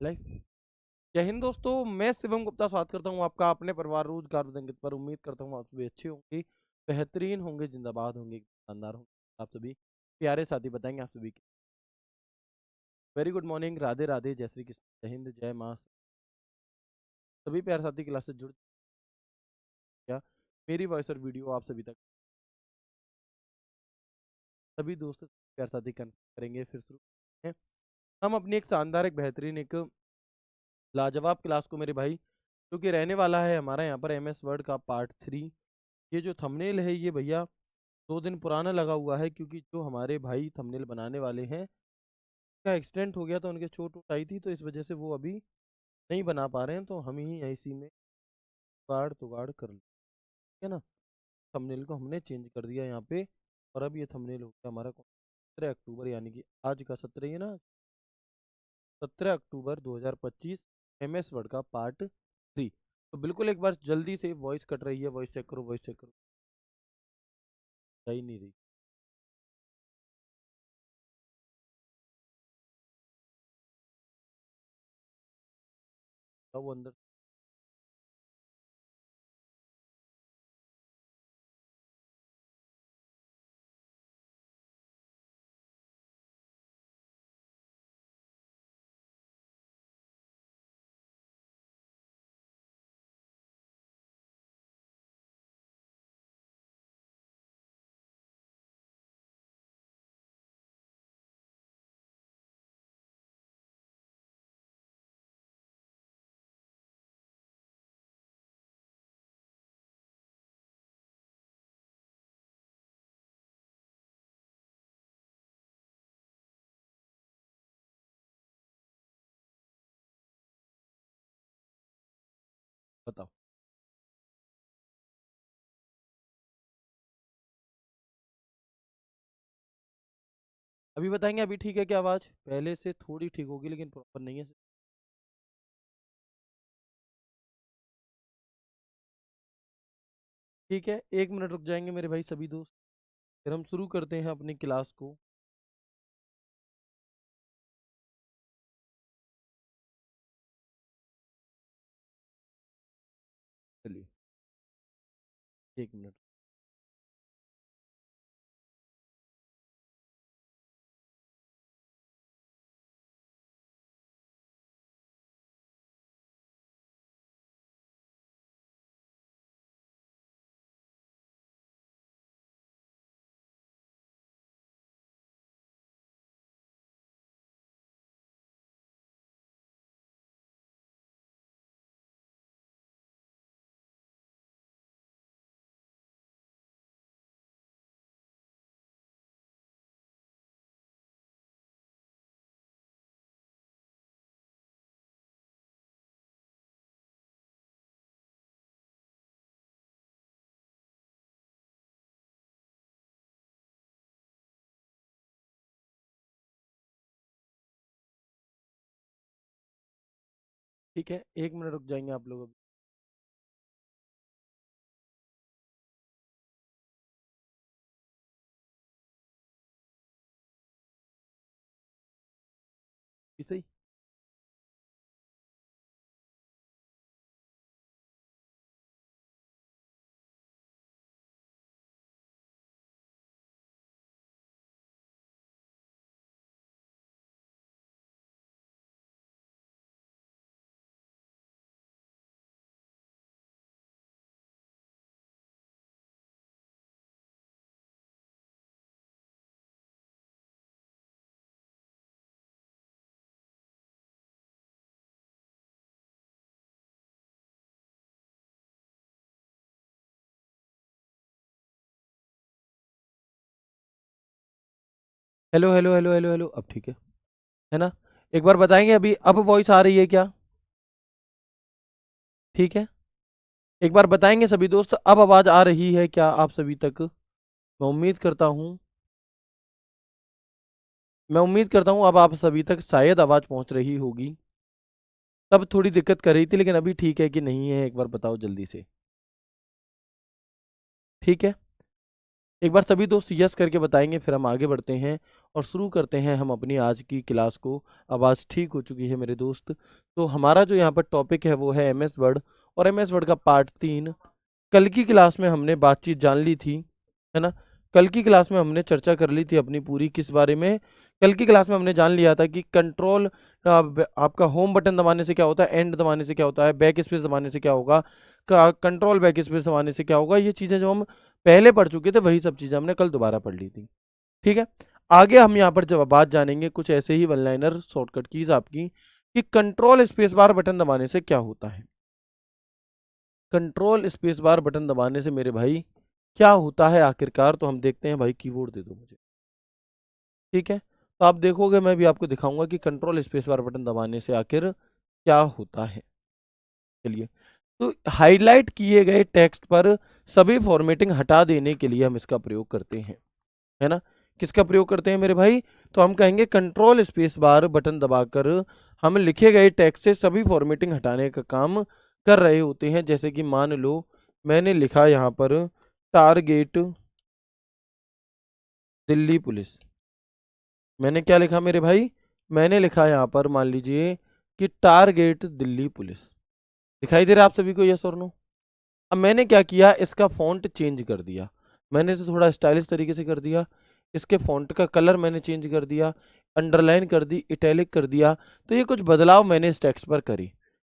Life. जय हिंद दोस्तों, मैं शिवम गुप्ता स्वागत करता हूं आपका अपने परिवार रोजगार उदंगित पर। उम्मीद करता हूं आप सभी अच्छे होंगे, बेहतरीन होंगे, जिंदाबाद होंगे, शानदार होंगे। आप सभी प्यारे साथी बताएंगे आप सभी की very good morning, Radhe Radhe, जय श्री कृष्ण, जय हिंद, जय माँ। सभी प्यारे साथी क्लास से जुड़ गया मेरी वॉइस और वीडियो आप सभी तक सभी दोस्त प्यारे साथी कनेक्ट करेंगे। फिर शुरू हैं हम अपनी एक शानदार, एक बेहतरीन, एक लाजवाब क्लास को मेरे भाई, जो कि रहने वाला है हमारा यहाँ पर MS वर्ड का पार्ट 3। ये जो थंबनेल है ये भैया 2 दिन पुराना लगा हुआ है, क्योंकि जो हमारे भाई थंबनेल बनाने वाले हैं का एक्सीडेंट हो गया था, उनके चोट वोट आई थी, तो इस वजह से वो अभी नहीं बना पा रहे हैं। तो हम ही इसी में जुगाड़ तुगाड़ कर लिया, ठीक है ना। थंबनेल को हमने चेंज कर दिया यहाँ पे, और अब ये थंबनेल हो गया हमारा 17 अक्टूबर, यानी कि आज का 17 है ना, 17 अक्टूबर 2025, MS वर्ड का पार्ट 3। तो बिल्कुल एक बार जल्दी से, वॉइस कट रही है, वॉइस चेक करो, वॉइस चेक करो, जा ही नहीं रही। अब वो अंदर बताओ। अभी बताएंगे, अभी ठीक है क्या आवाज़? पहले से थोड़ी ठीक होगी, लेकिन प्रॉपर नहीं है। ठीक है, 1 मिनट रुक जाएंगे मेरे भाई सभी दोस्त, फिर हम शुरू करते हैं अपनी क्लास को। चलिए, 1 मिनट। ठीक है, 1 मिनट रुक जाएंगे आप लोग अभी। सही। Hello hello hello hello hello, अब ठीक है ना? एक बार बताएंगे अभी, अब वॉइस आ रही है क्या? ठीक है, एक बार बताएंगे सभी दोस्त, अब आवाज़ आ रही है क्या आप सभी तक? मैं उम्मीद करता हूँ, मैं उम्मीद करता हूँ अब आप सभी तक शायद आवाज़ पहुँच रही होगी। तब थोड़ी दिक्कत कर रही थी, लेकिन अभी ठीक है कि नहीं है, एक बार बताओ जल्दी से। ठीक है, एक बार सभी दोस्त यस करके बताएंगे, फिर हम आगे बढ़ते हैं और शुरू करते हैं हम अपनी आज की क्लास को। आवाज़ ठीक हो चुकी है मेरे दोस्त। तो हमारा जो यहाँ पर टॉपिक है वो है एमएस वर्ड, और एमएस वर्ड का पार्ट 3। कल की क्लास में हमने बातचीत जान ली थी, है ना। कल की क्लास में हमने चर्चा कर ली थी अपनी पूरी, किस बारे में। कल की क्लास में हमने जान लिया था कि कंट्रोल आपका होम बटन दबाने से क्या होता है, एंड दबाने से क्या होता है, बैक स्पेस दबाने से क्या होगा, कंट्रोल बैक स्पेस दबाने से क्या होगा। ये चीज़ें जो हम पहले पढ़ चुके थे वही सब चीज़ें हमने कल दोबारा पढ़ ली थी। ठीक है, आगे हम यहाँ पर जब बात जानेंगे कुछ ऐसे ही वन लाइनर शॉर्टकट कीज आपकी, कि कंट्रोल स्पेस बार बटन दबाने से क्या होता है। कंट्रोल स्पेस बार बटन दबाने से मेरे भाई क्या होता है आखिरकार, तो हम देखते हैं। भाई कीबोर्ड दे दो मुझे। ठीक है, तो आप देखोगे, मैं भी आपको दिखाऊंगा कि कंट्रोल स्पेस बार बटन दबाने से आखिर क्या होता है। चलिए, तो हाईलाइट किए गए टेक्स्ट पर सभी फॉर्मेटिंग हटा देने के लिए हम इसका प्रयोग करते हैं, है ना। किसका प्रयोग करते हैं मेरे भाई, तो हम कहेंगे कंट्रोल स्पेस बार बटन दबाकर हम लिखे गए टेक्स्ट से सभी फॉर्मेटिंग हटाने का काम कर रहे होते हैं। जैसे कि मान लो मैंने लिखा यहाँ पर टारगेट दिल्ली पुलिस। मैंने क्या लिखा मेरे भाई, मैंने लिखा यहाँ पर मान लीजिए कि टारगेट दिल्ली पुलिस। दिखाई दे रहा है आप सभी को, यस और नो। अब मैंने क्या किया, इसका फॉन्ट चेंज कर दिया। मैंने इसे थोड़ा स्टाइलिश तरीके से कर दिया। इसके फॉन्ट का कलर मैंने चेंज कर दिया, अंडरलाइन कर दी, इटैलिक कर दिया। तो ये कुछ बदलाव मैंने इस टेक्स्ट पर करी।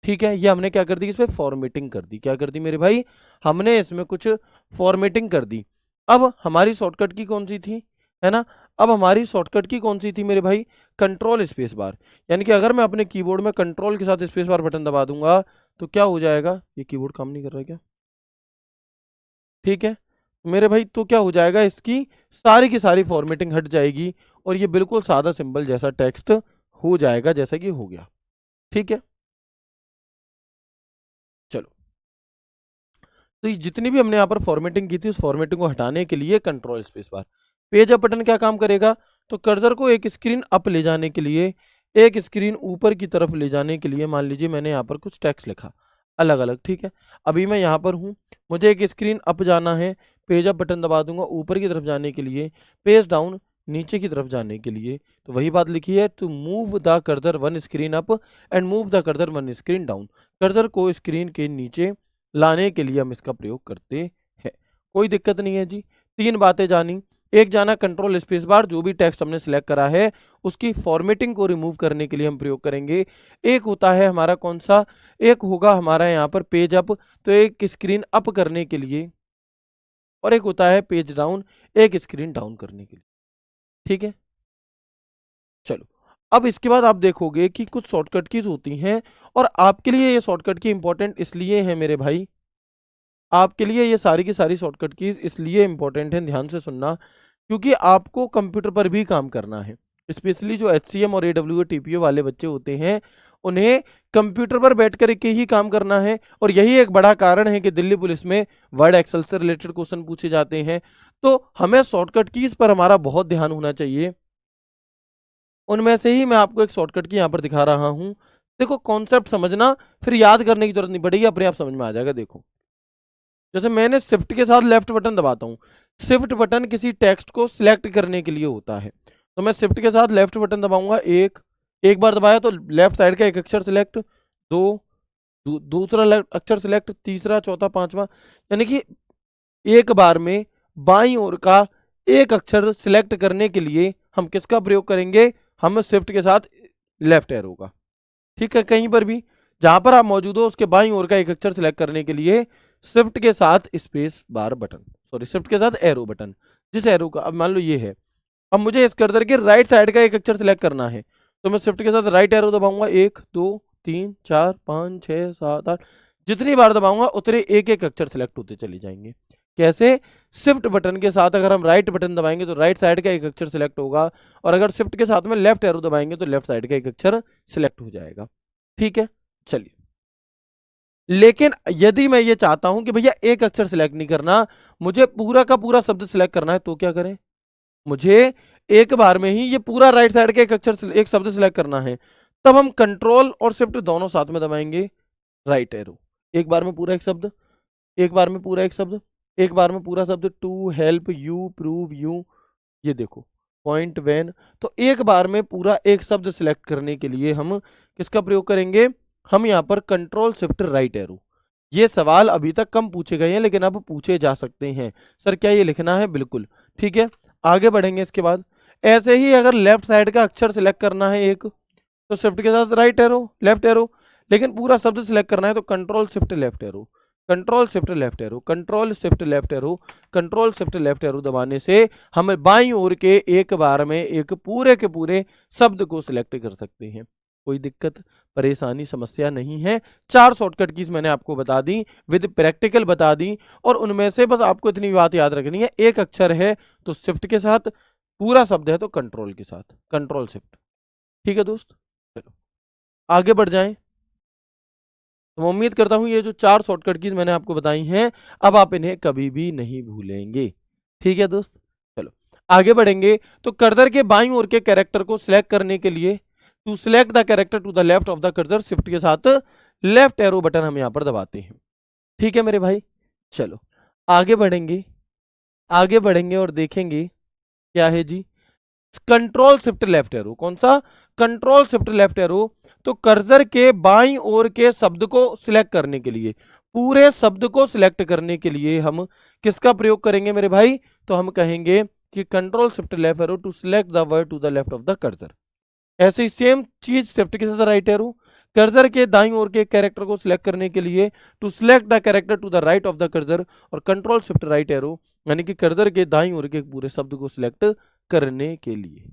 ठीक है, ये हमने क्या कर दी, इसमें फॉर्मेटिंग कर दी। क्या कर दी मेरे भाई, हमने इसमें कुछ फॉर्मेटिंग कर दी। अब हमारी शॉर्टकट की कौन सी थी, है ना। अब हमारी शॉर्टकट की कौन सी थी मेरे भाई, कंट्रोल स्पेस बार। यानी कि अगर मैं अपने कीबोर्ड में कंट्रोल के साथ स्पेस बार बटन दबा दूंगा तो क्या हो जाएगा, ये कीबोर्ड काम नहीं कर रहा है क्या। ठीक है मेरे भाई, तो क्या हो जाएगा, इसकी सारी की सारी फॉर्मेटिंग हट जाएगी और ये बिल्कुल सादा सिंबल जैसा टेक्स्ट हो जाएगा, जैसा कि हो गया। ठीक है, चलो, तो ये जितनी भी हमने यहाँ पर फॉर्मेटिंग की थी उस फॉर्मेटिंग को हटाने के लिए control space bar. Page up button क्या काम करेगा, तो कर्सर को एक स्क्रीन अप ले जाने के लिए, एक स्क्रीन ऊपर की तरफ ले जाने के लिए, मान लीजिए मैंने यहाँ पर कुछ टेक्स्ट लिखा अलग अलग। ठीक है, अभी मैं यहाँ पर हूँ, मुझे एक स्क्रीन अप जाना है, पेज अप बटन दबा दूंगा ऊपर की तरफ जाने के लिए, पेज डाउन नीचे की तरफ जाने के लिए। तो वही बात लिखी है, to move the cursor one screen up and move the cursor one screen down. Cursor को स्क्रीन के नीचे लाने के लिए हम इसका प्रयोग करते हैं। कोई दिक्कत नहीं है जी। तीन बातें जानी, एक जाना कंट्रोल स्पेस बार, जो भी टेक्स्ट हमने सिलेक्ट करा है उसकी फॉर्मेटिंग को रिमूव करने के लिए हम प्रयोग करेंगे। एक होता है हमारा कौन सा, एक होगा हमारा यहाँ पर पेज अप, तो एक स्क्रीन अप करने के लिए, और एक होता है पेज डाउन, एक स्क्रीन डाउन करने के लिए। ठीक है, चलो, अब इसके बाद आप देखोगे कि कुछ शॉर्टकट कीज होती हैं, और आपके लिए ये शॉर्टकट की इंपॉर्टेंट इसलिए है मेरे भाई, आपके लिए ये सारी की सारी शॉर्टकट कीज इसलिए इंपॉर्टेंट है, ध्यान से सुनना, क्योंकि आपको कंप्यूटर पर भी काम करना है। स्पेशली जो HCM और AWS TPO वाले बच्चे होते हैं उन्हें कंप्यूटर पर बैठ कर के ही काम करना है, और यही एक बड़ा कारण है कि दिल्ली पुलिस में वर्ड एक्सेल से रिलेटेड क्वेश्चन पूछे जाते हैं। तो हमें शॉर्टकट कीज पर हमारा बहुत ध्यान होना चाहिए। उनमें से ही मैं आपको एक शॉर्टकट की यहाँ पर दिखा रहा हूँ। देखो, कॉन्सेप्ट समझना, फिर याद करने की जरूरत नहीं पड़ेगी, अपने आप समझ में आ जाएगा। देखो, जैसे मैंने शिफ्ट के साथ लेफ्ट बटन दबाता हूँ, शिफ्ट बटन किसी टेक्स्ट को सिलेक्ट करने के लिए होता है। तो मैं शिफ्ट के साथ लेफ्ट बटन दबाऊंगा, एक बार दबाया तो लेफ्ट साइड का एक अक्षर सिलेक्ट, दूसरा अक्षर सिलेक्ट, तीसरा, चौथा, पांचवा, यानी कि एक बार में बाईं ओर का एक अक्षर सिलेक्ट करने के लिए हम किसका प्रयोग करेंगे, हम शिफ्ट के साथ लेफ्ट एरो का। ठीक है, कहीं पर भी जहां पर आप मौजूद हो उसके बाईं ओर का एक अक्षर सिलेक्ट करने के लिए शिफ्ट के साथ space bar button, sorry shift के साथ एरो बटन, जिस एरो का, अब मान लो ये है, अब मुझे इस कर्सर के राइट साइड का एक अक्षर सिलेक्ट करना है, तो मैं शिफ्ट के साथ राइट एरो दबाऊंगा, 1 2 3 4 5 6 7 8, जितनी बार दबाऊंगा उतने एक एक अक्षर सिलेक्ट होते चले जाएंगे। कैसे, शिफ्ट बटन के साथ अगर हम राइट बटन दबाएंगे तो राइट साइड का एक अक्षर सिलेक्ट होगा, और अगर शिफ्ट के साथ में लेफ्ट एरो दबाएंगे तो लेफ्ट साइड का एक अक्षर सिलेक्ट हो जाएगा। ठीक है, चलिए, लेकिन यदि मैं ये चाहता हूं कि भैया एक अक्षर सिलेक्ट नहीं करना, मुझे पूरा का पूरा शब्द सिलेक्ट करना है, तो क्या करें, मुझे एक बार में ही ये पूरा राइट साइड का एक अक्षर एक शब्द सिलेक्ट करना है। तब हम कंट्रोल और शिफ्ट दोनों साथ में दबाएंगे, राइट एरो, एक बार में पूरा एक शब्द, एक बार में पूरा एक शब्द, एक बार में पूरा शब्द, to help you prove you, ये देखो पॉइंट व्हेन, तो एक बार में पूरा एक शब्द सिलेक्ट करने के लिए हम किसका प्रयोग करेंगे, हम यहाँ पर कंट्रोल शिफ्ट राइट एरो। ये सवाल अभी तक कम पूछे गए हैं लेकिन अब पूछे जा सकते हैं। सर क्या ये लिखना है, बिल्कुल ठीक है। आगे बढ़ेंगे इसके बाद, ऐसे ही अगर लेफ्ट साइड का अक्षर सिलेक्ट करना है एक, तो शिफ्ट के साथ राइट एरो, लेफ्ट एरो, लेकिन पूरा शब्द सिलेक्ट करना है तो control shift left arrow, control shift left arrow, control shift left arrow, control shift left arrow दबाने से हम बाईं ओर के एक बार में एक पूरे के पूरे शब्द को सिलेक्ट कर सकते हैं। कोई दिक्कत परेशानी समस्या नहीं है। 4 शॉर्टकट कीज मैंने आपको बता दी, विद प्रैक्टिकल बता दी, और उनमें से बस आपको इतनी बात याद रखनी है, एक अक्षर है तो शिफ्ट के साथ, पूरा शब्द है तो कंट्रोल के साथ, कंट्रोल शिफ्ट। ठीक है दोस्त, चलो आगे बढ़ जाएं। तो मैं उम्मीद करता हूं ये जो 4 शॉर्टकट कीज मैंने आपको बताई हैं, अब आप इन्हें कभी भी नहीं भूलेंगे। ठीक है दोस्त, चलो आगे बढ़ेंगे। तो कर्सर के बाईं ओर के कैरेक्टर को सिलेक्ट करने के लिए, to select the character to the left of the cursor, shift के साथ लेफ्ट एरो बटन हम यहां पर दबाते हैं। ठीक है मेरे भाई, चलो आगे बढ़ेंगे, आगे बढ़ेंगे और देखेंगे क्या है जी, कंट्रोल शिफ्ट लेफ्ट एरो। कौन सा, कंट्रोल शिफ्ट लेफ्ट एरो। तो कर्सर के बाईं ओर के शब्द को सिलेक्ट करने के लिए, पूरे शब्द को सिलेक्ट करने के लिए हम किसका प्रयोग करेंगे मेरे भाई, तो हम कहेंगे कि control shift left arrow to select the word to the left of the cursor. ऐसे ही सेम चीज शिफ्ट के साथ राइट एरो, कर्सर के दाईं ओर के कैरेक्टर को सिलेक्ट करने के लिए to select the character to the right of the cursor, और कंट्रोल शिफ्ट राइट एरो यानी कि कर्सर के दाईं ओर के पूरे शब्द को सिलेक्ट करने के लिए।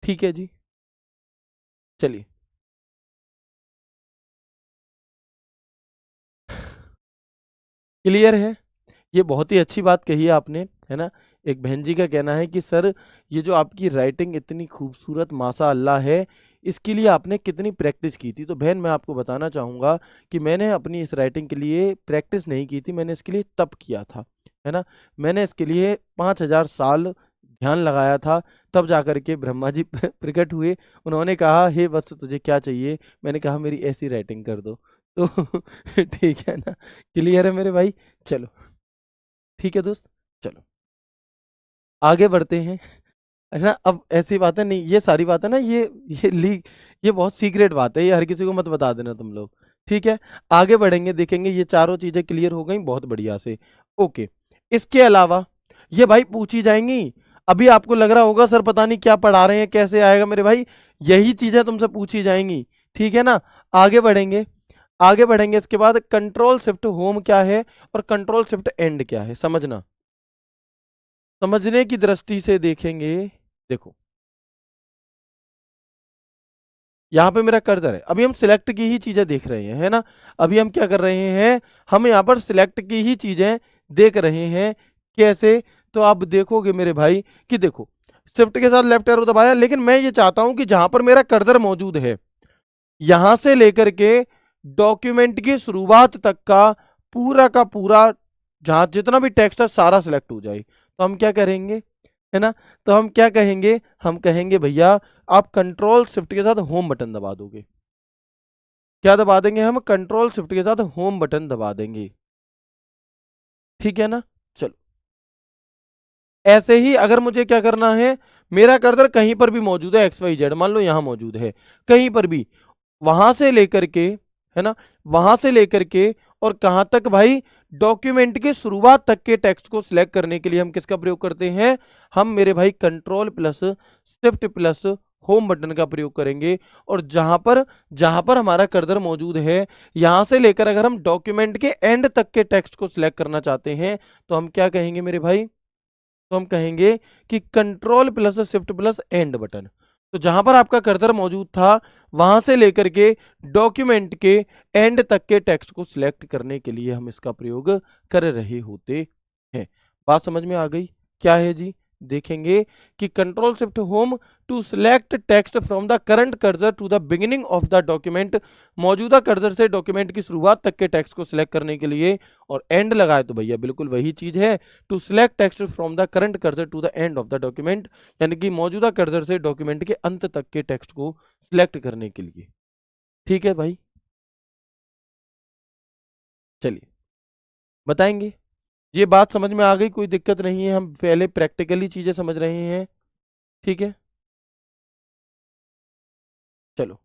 ठीक है जी, चलिए क्लियर है। ये बहुत ही अच्छी बात कही है आपने, है ना। एक बहन जी का कहना है कि सर ये जो आपकी राइटिंग इतनी खूबसूरत माशा अल्लाह है, इसके लिए आपने कितनी प्रैक्टिस की थी। तो बहन मैं आपको बताना चाहूँगा कि मैंने अपनी इस राइटिंग के लिए प्रैक्टिस नहीं की थी, मैंने इसके लिए तप किया था, है ना। मैंने इसके लिए 5000 साल ध्यान लगाया था, तब जाकर के ब्रह्मा जी प्रकट हुए। उन्होंने कहा हे वत्स तुझे क्या चाहिए, मैंने कहा मेरी ऐसी राइटिंग कर दो। तो ठीक है ना, क्लियर है मेरे भाई। चलो ठीक है दोस्त, चलो आगे बढ़ते हैं, है ना। अब ऐसी बातें नहीं, ये सारी बातें ना, ये लीक, ये बहुत सीक्रेट बात है, ये हर किसी को मत बता देना तुम लोग। ठीक है, आगे बढ़ेंगे, देखेंगे ये चारों चीजें क्लियर हो गई बहुत बढ़िया से। ओके, इसके अलावा ये भाई पूछी जाएंगी। अभी आपको लग रहा होगा सर पता नहीं क्या पढ़ा रहे हैं, कैसे आएगा मेरे भाई, यही चीजें तुमसे पूछी जाएंगी। ठीक है ना, आगे बढ़ेंगे, आगे बढ़ेंगे। इसके बाद कंट्रोल शिफ्ट होम क्या है और कंट्रोल शिफ्ट एंड क्या है, समझना, समझने की दृष्टि से देखेंगे। देखो यहाँ पे मेरा कर्सर है, अभी हम सिलेक्ट की ही चीजें देख रहे हैं, है ना। अभी हम क्या कर रहे हैं, हम यहाँ पर सिलेक्ट की ही चीजें देख रहे हैं। कैसे, तो आप देखोगे मेरे भाई कि देखो शिफ्ट के साथ लेफ्ट एरो दबाया, लेकिन मैं ये चाहता हूं कि जहां पर मेरा कर्सर मौजूद है, यहां से लेकर के डॉक्यूमेंट की शुरुआत तक का पूरा जहां जितना भी टेक्स्ट है सारा सिलेक्ट हो जाए। तो हम क्या करेंगे, है ना, तो हम क्या कहेंगे, हम कहेंगे भैया आप कंट्रोल शिफ्ट के साथ होम बटन दबा दोगे। क्या दबा देंगे, हम कंट्रोल शिफ्ट के साथ होम बटन दबा देंगे। ठीक है ना, चलो ऐसे ही अगर मुझे क्या करना है, मेरा कर्सर कहीं पर भी मौजूद है, एक्स वाई जेड मान लो यहां मौजूद है, कहीं पर भी, वहां से लेकर के, है ना, वहां से लेकर के और कहां तक भाई, डॉक्यूमेंट की शुरुआत तक के टेक्स्ट को सिलेक्ट करने के लिए हम किसका प्रयोग करते हैं, हम मेरे भाई control plus shift plus home button का प्रयोग करेंगे। और जहां पर हमारा कर्सर मौजूद है, यहां से लेकर अगर हम डॉक्यूमेंट के एंड तक के टेक्स्ट को सिलेक्ट करना चाहते हैं, तो हम क्या कहेंगे मेरे भाई, तो हम कहेंगे कि control plus shift plus and button. तो जहां पर आपका कर्सर मौजूद था, वहां से लेकर के डॉक्यूमेंट के एंड तक के टेक्स्ट को सिलेक्ट करने के लिए हम इसका प्रयोग कर रहे होते हैं। बात समझ में आ गई, क्या है जी, देखेंगे कि control shift home to select text from the current cursor to the beginning of the document, मौजूदा कर्सर से डॉक्यूमेंट की शुरुआत तक के टेक्स्ट को सिलेक्ट करने के लिए, और एंड लगाए तो भैया बिल्कुल वही चीज है, to select text from the current cursor to the end of the document, यानी कि मौजूदा कर्सर से डॉक्यूमेंट के अंत तक के टेक्स्ट को सिलेक्ट करने के लिए। ठीक है भाई, चलिए बताएंगे। ये बात समझ में आ गई, कोई दिक्कत नहीं है, हम पहले प्रैक्टिकली चीजें समझ रहे हैं। ठीक है, चलो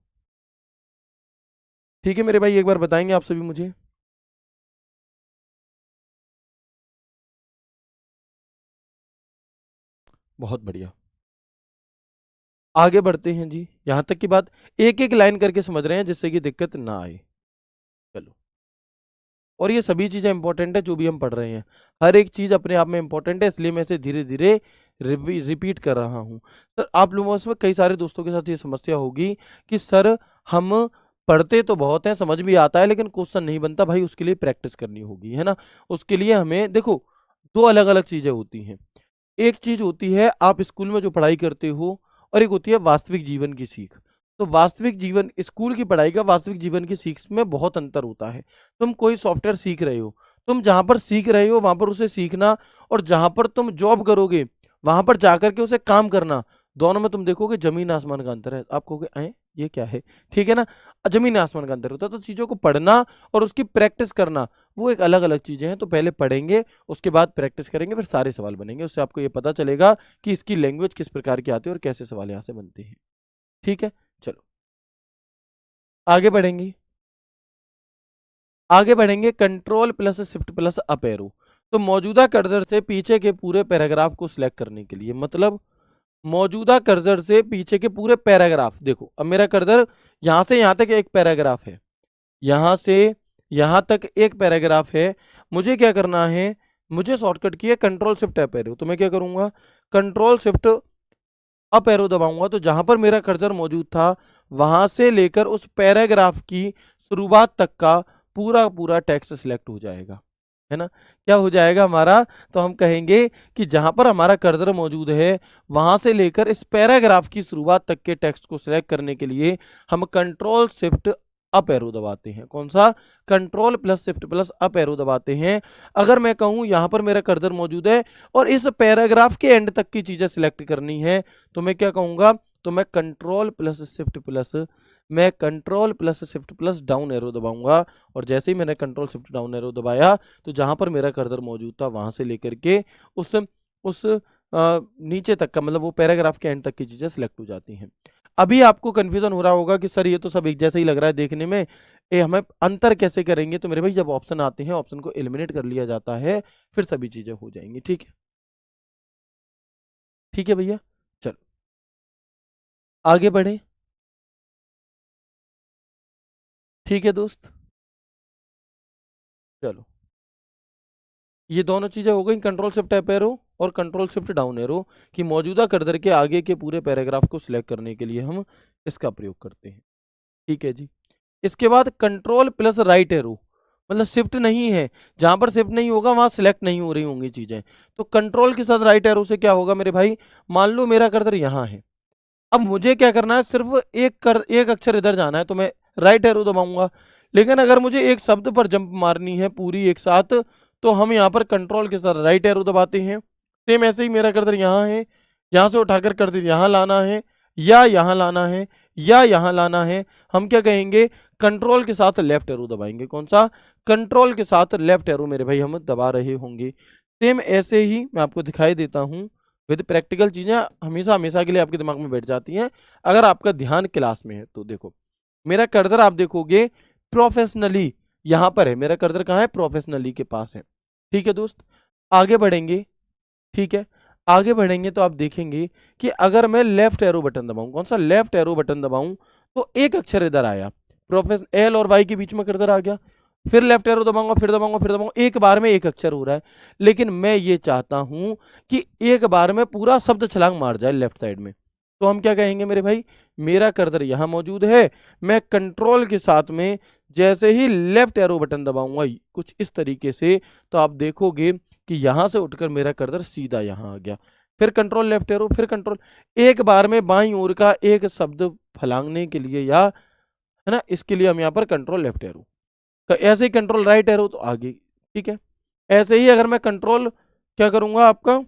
ठीक है मेरे भाई, एक बार बताएंगे आप सभी मुझे। बहुत बढ़िया, आगे बढ़ते हैं जी। यहां तक की बात एक एक लाइन करके समझ रहे हैं जिससे कि दिक्कत ना आए। चलो, और ये सभी चीजें इंपॉर्टेंट है जो भी हम पढ़ रहे हैं, हर एक चीज अपने आप में इंपॉर्टेंट है, इसलिए मैं इसे धीरे धीरे रिपीट कर रहा हूँ। सर आप लोगों में कई सारे दोस्तों के साथ ये समस्या होगी कि सर हम पढ़ते तो बहुत हैं, समझ भी आता है, लेकिन क्वेश्चन नहीं बनता। भाई उसके लिए प्रैक्टिस करनी होगी, है ना। उसके लिए हमें देखो, दो अलग अलग चीजें होती हैं। एक चीज होती है आप स्कूल में जो पढ़ाई करते हो, और एक होती है वास्तविक जीवन की सीख। तो वास्तविक जीवन, स्कूल की पढ़ाई का वास्तविक जीवन की सीख में बहुत अंतर होता है। तुम कोई सॉफ्टवेयर सीख रहे हो, तुम जहां पर सीख रहे हो वहां पर उसे सीखना, और जहां पर तुम जॉब करोगे वहां पर जाकर के उसे काम करना, दोनों में तुम देखोगे जमीन आसमान का अंतर है। आप कहोगे अं ये क्या है, ठीक है ना। जमीन आसमान का अंतर होता है। तो चीजों को पढ़ना और उसकी प्रैक्टिस करना, वो एक अलग अलग चीजें हैं। तो पहले पढ़ेंगे, उसके बाद प्रैक्टिस करेंगे, फिर सारे सवाल बनेंगे। उससे आपको ये पता चलेगा कि इसकी लैंग्वेज किस प्रकार की आती है और कैसे सवाल यहाँ से बनते हैं। ठीक है, चलो आगे बढ़ेंगे। आगे बढ़ेंगे, control plus shift plus up arrow. तो मौजूदा कर्सर से पीछे के पूरे पैराग्राफ को सिलेक्ट करने के लिए, मतलब मौजूदा कर्सर से पीछे के पूरे पैराग्राफ, देखो अब मेरा कर्सर यहां से यहां तक एक पैराग्राफ है, यहां से यहां तक एक पैराग्राफ है। मुझे क्या करना है, मुझे शॉर्टकट की है कंट्रोल शिफ्ट अप एरो। तो मैं क्या करूंगा, कंट्रोल शिफ्ट अप एरो दबाऊंगा, तो जहां पर मेरा कर्सर मौजूद था वहां से लेकर उस पैराग्राफ की शुरुआत तक का पूरा पूरा टेक्स्ट सिलेक्ट हो जाएगा, है ना। क्या हो जाएगा हमारा, तो हम कहेंगे कि जहां पर हमारा कर्सर मौजूद है वहां से लेकर इस पैराग्राफ की शुरुआत तक के टेक्स्ट को सिलेक्ट करने के लिए हम कंट्रोल शिफ्ट अप एरो दबाते हैं। कौन सा, control plus shift plus up arrow दबाते हैं। अगर मैं कहूं यहां पर मेरा कर्सर मौजूद है और इस पैराग्राफ के एंड तक की चीजें सिलेक्ट करनी है, तो मैं क्या कहूंगा, तो मैं कंट्रोल प्लस शिफ्ट प्लस, मैं control plus shift plus down arrow दबाऊंगा। और जैसे ही मैंने कंट्रोल शिफ्ट डाउन एरो दबाया, तो जहां पर मेरा कर्सर मौजूद था वहां से लेकर के उस नीचे तक का, मतलब वो पैराग्राफ के एंड तक की चीजें सिलेक्ट हो जाती हैं। अभी आपको कंफ्यूजन हो रहा होगा कि सर ये तो सब एक जैसा ही लग रहा है देखने में, हमें अंतर कैसे करेंगे। तो मेरे भाई जब ऑप्शन आते हैं, ऑप्शन को एलिमिनेट कर लिया जाता है, फिर सभी चीजें हो जाएंगी। ठीक है, ठीक है भैया, चलो आगे बढ़े। ठीक है दोस्त, चलो ये दोनों चीजें हो गई, कंट्रोल शिफ्ट अप एरो और कंट्रोल शिफ्ट डाउन एरो, कि मौजूदा कर्सर के आगे के पूरे पैराग्राफ को सिलेक्ट करने के लिए हम इसका प्रयोग करते हैं। ठीक है जी। इसके बाद कंट्रोल प्लस राइट एरो, मतलब शिफ्ट नहीं है, जहां पर शिफ्ट नहीं होगा वहां सिलेक्ट नहीं हो रही होंगी चीजें। तो कंट्रोल के साथ राइट एरो से क्या होगा मेरे भाई, मान लो मेरा कर्सर यहाँ है, अब मुझे क्या करना है, सिर्फ एक अक्षर इधर जाना है, तो मैं राइट एरो दबाऊंगा। लेकिन अगर मुझे एक शब्द पर जंप मारनी है पूरी एक साथ, तो हम यहाँ पर कंट्रोल के साथ राइट एरो दबाते हैं। सेम ऐसे ही मेरा कर्सर यहाँ है, यहाँ से उठाकर कर्सर यहाँ लाना है, या यहाँ लाना है, या यहाँ लाना है, हम क्या कहेंगे, कंट्रोल के साथ लेफ्ट एरो दबाएंगे। कौन सा, कंट्रोल के साथ लेफ्ट एरो मेरे भाई हम दबा रहे होंगे। सेम ऐसे ही मैं आपको दिखाई देता हूँ, विद प्रैक्टिकल चीजें हमेशा हमेशा के लिए आपके दिमाग में बैठ जाती हैं अगर आपका ध्यान क्लास में है। तो देखो मेरा कर्सर आप देखोगे प्रोफेशनली यहां पर है, मेरा कर्सर कहाँ है, प्रोफेशनली के पास है। ठीक है दोस्त, आगे बढ़ेंगे। ठीक है, आगे बढ़ेंगे तो आप देखेंगे कि अगर मैं लेफ्ट एरो बटन दबाऊं, कौन सा, लेफ्ट एरो बटन दबाऊं, तो एक अक्षर इधर आया, प्रोफेस एल और वाई के बीच में कर्सर आ गया, फिर लेफ्ट एरो दबाऊंगा, फिर दबाऊंगा, फिर दबाऊंगा, एक बार में एक अक्षर हो रहा है। लेकिन मैं ये चाहता हूं कि एक बार में पूरा शब्द छलांग मार जाए लेफ्ट साइड में। तो हम क्या कहेंगे मेरे भाई, मेरा कर्सर यहां मौजूद है, मैं कंट्रोल के साथ में जैसे ही लेफ्ट एरो बटन दबाऊंगा कुछ इस तरीके से, तो आप देखोगे कि यहां से उठकर मेरा कर्सर सीधा यहां आ गया। फिर कंट्रोल लेफ्ट एरो, फिर कंट्रोल, एक बार में बाईं ओर का एक शब्द फलांगने के लिए, या है ना, इसके लिए हम यहाँ पर कंट्रोल लेफ्ट एरो, तो ऐसे ही कंट्रोल राइट एरो तो आगे। ठीक है, ऐसे ही अगर मैं कंट्रोल क्या करूंगा आपका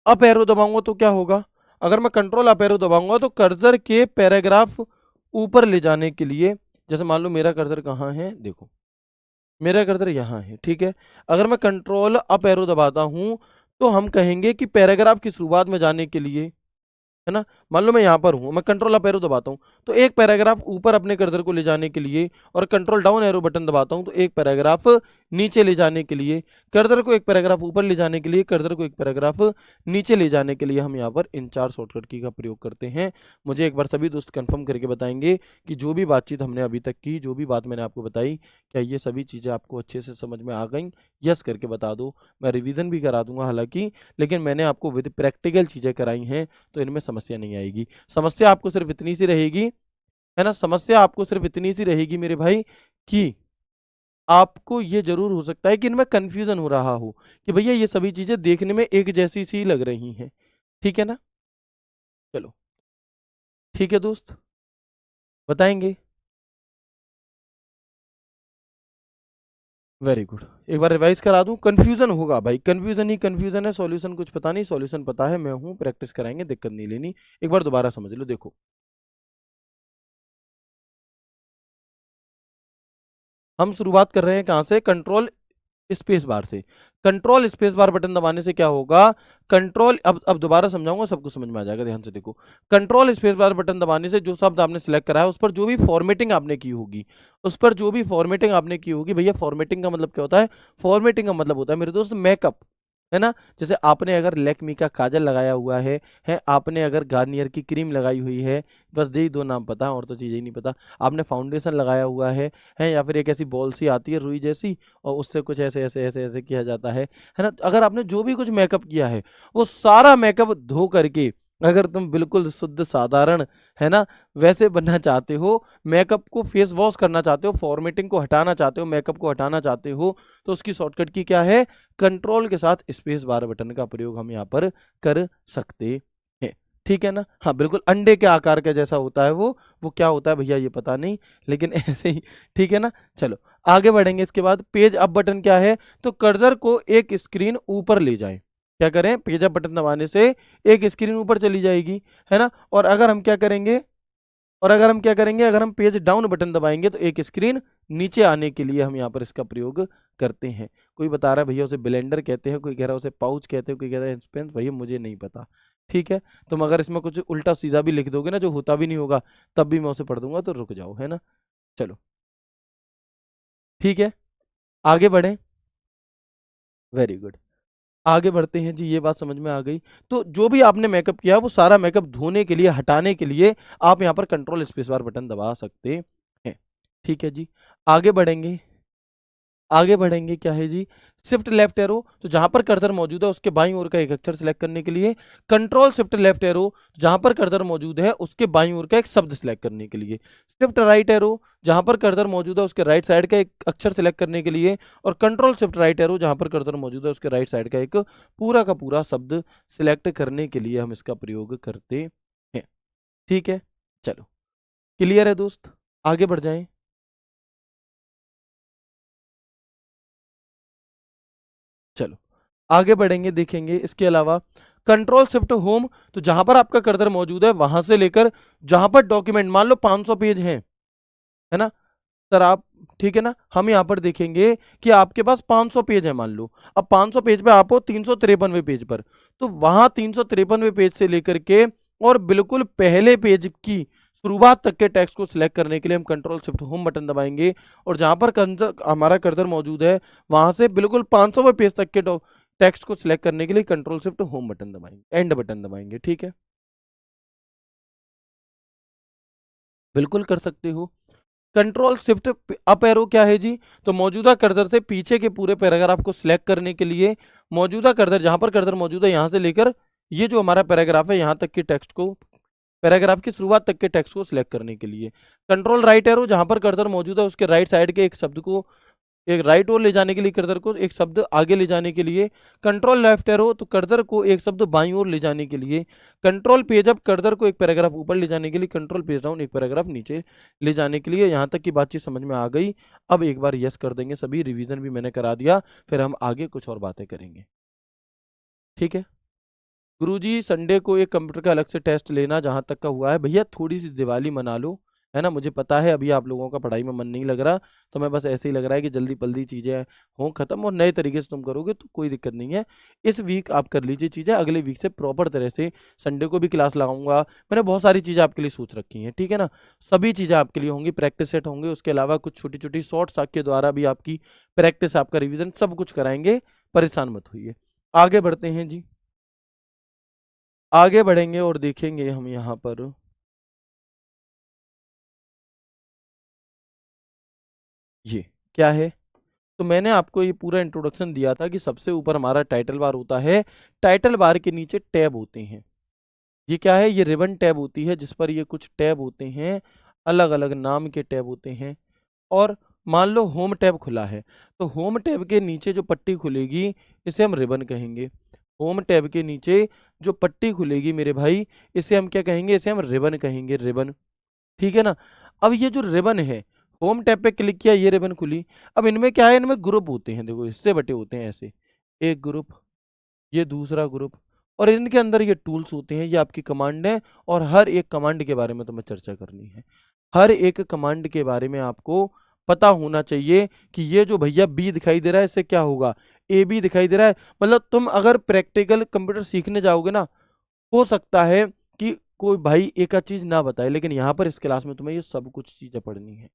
अप एरो दबाऊंगा तो क्या होगा, अगर मैं कंट्रोल अप एरो दबाऊंगा तो कर्सर के पैराग्राफ ऊपर ले जाने के लिए, जैसे मान लो मेरा कर्सर कहाँ है, देखो मेरा कर्सर यहाँ है। ठीक है, अगर मैं कंट्रोल अप एरो दबाता हूं तो हम कहेंगे कि पैराग्राफ की शुरुआत में जाने के लिए, है ना, मान लो मैं यहाँ पर हूँ, मैं कंट्रोल अप एरो दबाता हूँ तो एक पैराग्राफ ऊपर अपने कर्सर को ले जाने के लिए, और कंट्रोल डाउन एरो बटन दबाता हूँ तो एक पैराग्राफ नीचे ले जाने के लिए, कर्सर को एक पैराग्राफ ऊपर ले जाने के लिए, कर्सर को एक पैराग्राफ नीचे ले जाने के लिए हम यहाँ पर इन 4 शॉर्टकट की का प्रयोग करते हैं। मुझे एक बार सभी दोस्त कंफर्म करके बताएंगे कि जो भी बातचीत हमने अभी तक की, जो भी बात मैंने आपको बताई, क्या ये सभी चीज़ें आपको अच्छे से समझ में आ गई? यस करके बता दो। मैं रिवीजन भी करा दूंगा हालांकि, लेकिन मैंने आपको विद प्रैक्टिकल चीज़ें कराई हैं तो इनमें समस्या नहीं आएगी। समस्या आपको सिर्फ इतनी सी रहेगी, है ना, समस्या आपको सिर्फ इतनी सी रहेगी मेरे भाई कि आपको ये जरूर हो सकता है कि इनमें कंफ्यूजन हो रहा हो कि भैया ये सभी चीजें देखने में एक जैसी सी लग रही हैं। ठीक है ना? चलो ठीक है दोस्त, बताएंगे। Very good. एक बार रिवाइज करा दूं, कंफ्यूजन होगा भाई, कंफ्यूजन ही कंफ्यूजन है, सॉल्यूशन कुछ पता नहीं, सॉल्यूशन पता है, मैं हूं, प्रैक्टिस कराएंगे, दिक्कत नहीं लेनी। एक बार दोबारा समझ लो, देखो हम शुरुआत कर रहे हैं कहाँ से? कंट्रोल स्पेस बार से। कंट्रोल स्पेस बार बटन दबाने से क्या होगा? कंट्रोल, अब दोबारा समझाऊंगा, सबको समझ में आ जाएगा, ध्यान से देखो। कंट्रोल स्पेस बार बटन दबाने से जो शब्द आपने सिलेक्ट करा है उस पर जो भी फॉर्मेटिंग आपने की होगी, उस पर जो भी फॉर्मेटिंग आपने की होगी, भैया फॉर्मेटिंग का मतलब क्या होता है? फॉर्मेटिंग का मतलब होता है मेरे दोस्त मेकअप, है ना। जैसे आपने अगर लैक्मी का काजल लगाया हुआ है आपने अगर गार्नियर की क्रीम लगाई हुई है, बस यही दो नाम पता है और तो चीज़ें ही नहीं पता। आपने फाउंडेशन लगाया हुआ है या फिर एक ऐसी बॉल सी आती है रुई जैसी, और उससे कुछ ऐसे ऐसे ऐसे ऐसे किया जाता है ना। अगर आपने जो भी कुछ मेकअप किया है वो सारा मेकअप धो करके, अगर तुम बिल्कुल शुद्ध साधारण, है ना, वैसे बनना चाहते हो, मेकअप को फेस वॉश करना चाहते हो, फॉर्मेटिंग को हटाना चाहते हो, मेकअप को हटाना चाहते हो, तो उसकी शॉर्टकट की क्या है? कंट्रोल के साथ स्पेस बार बटन का प्रयोग हम यहाँ पर कर सकते हैं। ठीक है ना? हाँ बिल्कुल, अंडे के आकार का जैसा होता है वो क्या होता है भैया ये पता नहीं, लेकिन ऐसे ही। ठीक है ना? चलो आगे बढ़ेंगे। इसके बाद पेज अप बटन क्या है? तो कर्सर को एक स्क्रीन ऊपर ले जाएं। क्या करें? पेज अप बटन दबाने से एक स्क्रीन ऊपर चली जाएगी, है ना। और अगर हम क्या करेंगे, अगर हम पेज डाउन बटन दबाएंगे तो एक स्क्रीन नीचे आने के लिए हम यहाँ पर इसका प्रयोग करते हैं। कोई बता रहा है भैया उसे ब्लेंडर कहते हैं, कोई कह रहा है उसे पाउच कहते हैं, कोई कह रहा है इंस्पेंस, भैया मुझे नहीं पता। ठीक है, तुम अगर इसमें कुछ उल्टा सीधा भी लिख दोगे ना जो होता भी नहीं होगा, तब भी मैं उसे पढ़ दूंगा, तो रुक जाओ, है ना। चलो ठीक है, आगे बढ़ें। वेरी गुड, आगे बढ़ते हैं जी, ये बात समझ में आ गई। तो जो भी आपने मेकअप किया वो सारा मेकअप धोने के लिए, हटाने के लिए आप यहाँ पर कंट्रोल स्पेस बार बटन दबा सकते हैं। ठीक है जी, आगे बढ़ेंगे। आगे बढ़ेंगे क्या है जी? शिफ्ट लेफ्ट एरो, तो जहां पर कर्सर मौजूद है उसके बाईं ओर का एक अक्षर सिलेक्ट करने के लिए। कंट्रोल शिफ्ट लेफ्ट एरो, जहां पर कर्सर मौजूद है उसके बाईं ओर का एक शब्द सिलेक्ट करने के लिए। शिफ्ट राइट एरो, जहां पर कर्सर मौजूद है उसके राइट साइड का एक अक्षर सिलेक्ट करने के लिए। और कंट्रोल शिफ्ट राइट एरो, जहां पर कर्सर मौजूद है उसके राइट साइड का एक पूरा का पूरा शब्द सिलेक्ट करने के लिए हम इसका प्रयोग करते हैं। ठीक है, चलो क्लियर है दोस्त, आगे बढ़ जाएं। चलो आगे बढ़ेंगे, देखेंगे इसके अलावा कंट्रोल शिफ्ट होम, तो जहां पर आपका कर्सर मौजूद है वहां से लेकर जहां पर डॉक्यूमेंट, मान लो 500 पेज हैं, है ना सर आप, ठीक है ना, हम यहाँ पर देखेंगे कि आपके पास 500 पेज है मान लो। अब 500 पेज पे आप हो 353वें पेज पर, तो वहां 353वें पेज से लेकर के और बिल्कुल पहले पेज की शुरुआत तक के टेक्स्ट को सिलेक्ट करने के लिए हम कंट्रोल शिफ्ट होम बटन दबाएंगे। और जहां पर हमारा कर्सर मौजूद है वहां से बिल्कुल 500वें पेज तक के टेक्स्ट को सिलेक्ट करने के लिए कंट्रोल शिफ्ट होम बटन दबाएंगे, एंड बटन दबाएंगे। ठीक है, बिल्कुल कर सकते हो। कंट्रोल शिफ्ट अप एरो क्या है जी? तो मौजूदा कर्सर से पीछे के पूरे पैराग्राफ को सिलेक्ट करने के लिए, मौजूदा कर्सर जहां पर कर्सर मौजूद है यहां से लेकर ये जो हमारा पैराग्राफ है यहां तक के टेक्स्ट को, पैराग्राफ की शुरुआत तक के टेक्स्ट को सिलेक्ट करने के लिए। कंट्रोल राइट एरो, जहां पर कर्सर मौजूद है उसके राइट साइड के एक शब्द को एक राइट ओर ले जाने के लिए, कर्सर को एक शब्द आगे ले जाने के लिए। कंट्रोल लेफ्ट एरो, तो कर्सर को एक शब्द बाईं ओर ले जाने के लिए। कंट्रोल पेज अप, कर्सर को एक पैराग्राफ ऊपर ले जाने के लिए। कंट्रोल पेज डाउन, एक पैराग्राफ नीचे ले जाने के लिए। यहाँ तक की बातचीत समझ में आ गई? अब एक बार यस कर देंगे सभी, रिवीजन भी मैंने करा दिया, फिर हम आगे कुछ और बातें करेंगे। ठीक है गुरुजी, संडे को एक कंप्यूटर का अलग से टेस्ट लेना, जहां तक का हुआ है भैया थोड़ी सी दिवाली मना लो, है ना। मुझे पता है अभी आप लोगों का पढ़ाई में मन नहीं लग रहा, तो मैं बस ऐसे ही लग रहा है कि जल्दी पल्दी चीज़ें हों खत्म, और नए तरीके से तुम करोगे तो कोई दिक्कत नहीं है। इस वीक आप कर लीजिए चीज़ें, अगले वीक से प्रॉपर तरह से संडे को भी क्लास लगाऊंगा। मैंने बहुत सारी चीज़ें आपके लिए सोच रखी हैं, ठीक है ना। सभी चीज़ें आपके लिए होंगी, प्रैक्टिस सेट होंगे, उसके अलावा कुछ छोटी छोटी शॉर्ट्स के द्वारा भी आपकी प्रैक्टिस, आपका रिविजन सब कुछ कराएंगे। परेशान मत होइए। आगे बढ़ते हैं जी, आगे बढ़ेंगे और देखेंगे हम यहाँ पर। ये क्या है? तो मैंने आपको ये पूरा इंट्रोडक्शन दिया था कि सबसे ऊपर हमारा टाइटल बार होता है, टाइटल बार के नीचे टैब होते हैं। ये क्या है? ये रिबन टैब होती है, जिस पर ये कुछ टैब होते हैं, अलग अलग नाम के टैब होते हैं। और मान लो होम टैब खुला है, तो होम टैब के नीचे जो पट्टी खुलेगी इसे हम रिबन कहेंगे। होम टैब के नीचे जो पट्टी खुलेगी मेरे भाई, इसे हम क्या कहेंगे? इसे हम रिबन कहेंगे, रिबन। ठीक है ना। अब ये जो रिबन है, होम टैब पे क्लिक किया, ये रिबन खुली। अब इनमें क्या है? इनमें ग्रुप होते हैं, देखो हिस्से बटे होते हैं ऐसे, एक ग्रुप, ये दूसरा ग्रुप, और इनके अंदर ये टूल्स होते हैं, ये आपकी कमांड है। और हर एक कमांड के बारे में तुम्हें चर्चा करनी है। हर एक कमांड के बारे में आपको पता होना चाहिए कि ये जो भैया बी दिखाई दे रहा है इससे क्या होगा, ए बी दिखाई दे रहा है। मतलब तुम अगर प्रैक्टिकल कंप्यूटर सीखने जाओगे ना, हो सकता है कि कोई भाई एक आध चीज ना बताए, लेकिन यहाँ पर इस क्लास में तुम्हें ये सब कुछ चीजें पढ़नी है,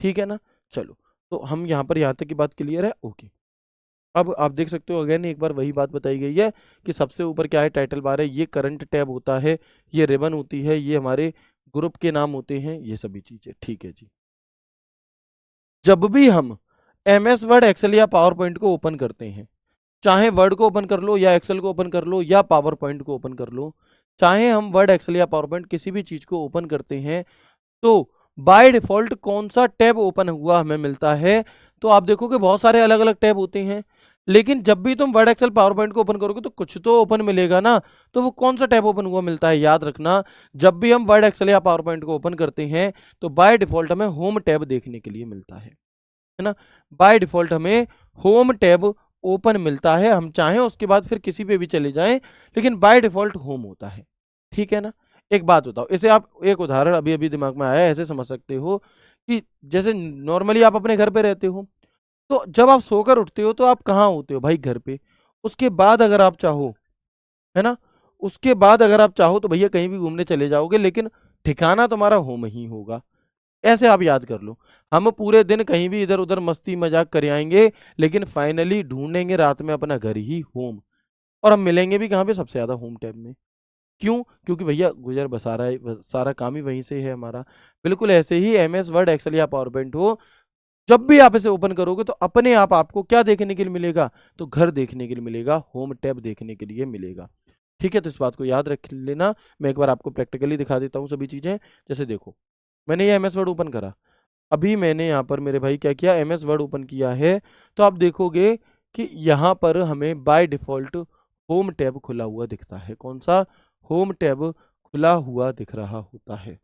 ठीक है ना। चलो, तो हम यहाँ पर यहाँ तक की बात क्लियर है, ओके। अब आप देख सकते हो अगेन एक बार वही बात बताई गई है कि सबसे ऊपर क्या है? टाइटल बार है, ये करंट टैब होता है, ये रिबन होती है, ये हमारे ग्रुप के नाम होते हैं, ये सभी चीजें, ठीक है जी। जब भी हम एम एस वर्ड, एक्सेल या पावर पॉइंट को ओपन करते हैं, चाहे वर्ड को ओपन कर लो या एक्सेल को ओपन कर लो या पावर पॉइंट को ओपन कर लो, चाहे हम वर्ड, एक्सेल या पावर पॉइंट किसी भी चीज को ओपन करते हैं, तो बाय डिफॉल्ट कौन सा टैब ओपन हुआ हमें मिलता है? तो आप देखोगे बहुत सारे अलग अलग टैब होते हैं, लेकिन जब भी तुम वर्ड, एक्सेल, पावर पॉइंट को ओपन करोगे तो कुछ तो ओपन मिलेगा ना। तो वो कौन सा टैब ओपन हुआ मिलता है? याद रखना, जब भी हम वर्ड, एक्सेल या पावर पॉइंट को ओपन करते हैं तो बाय डिफॉल्ट हमें होम टैब देखने के लिए मिलता है ना। बाय डिफॉल्ट हमें होम टैब ओपन मिलता है, हम चाहें उसके बाद फिर किसी पे भी चले जाएं, लेकिन बाय डिफॉल्ट होम होता है, ठीक है ना। एक बात बताओ, इसे आप एक उदाहरण अभी अभी दिमाग में आया, ऐसे समझ सकते हो कि जैसे नॉर्मली आप अपने घर पे रहते हो, तो जब आप सोकर उठते हो तो आप कहाँ होते हो भाई? घर पे। उसके बाद अगर आप चाहो, है ना, उसके बाद अगर आप चाहो तो भैया कहीं भी घूमने चले जाओगे, लेकिन ठिकाना तुम्हारा होम ही होगा। ऐसे आप याद कर लो, हम पूरे दिन कहीं भी इधर उधर मस्ती मजाक कर आएंगे, लेकिन फाइनली ढूंढेंगे रात में अपना घर ही होम। और हम मिलेंगे भी कहाँ पे? सबसे ज्यादा होम टैब में। क्यों? क्योंकि भैया गुजर बसारा है, सारा काम ही वहीं से है हमारा। बिल्कुल ऐसे ही एम एस वर्ड, एक्सेल या पावर पॉइंट हो, जब भी आप इसे ओपन करोगे तो अपने आप आपको क्या देखने के लिए मिलेगा? तो घर देखने के लिए मिलेगा, होम टैब देखने के लिए मिलेगा, ठीक है। तो इस बात को याद रख लेना। मैं एक बार आपको प्रैक्टिकली दिखा देता हूँ सभी चीजें। जैसे देखो, मैंने ये एम एस वर्ड ओपन करा, अभी मैंने यहाँ पर मेरे भाई क्या किया? एम एस वर्ड ओपन किया है। तो आप देखोगे कि यहाँ पर हमें बाय डिफॉल्ट होम टैब खुला हुआ दिखता है। कौन सा? होम टैब खुला हुआ दिख रहा होता है,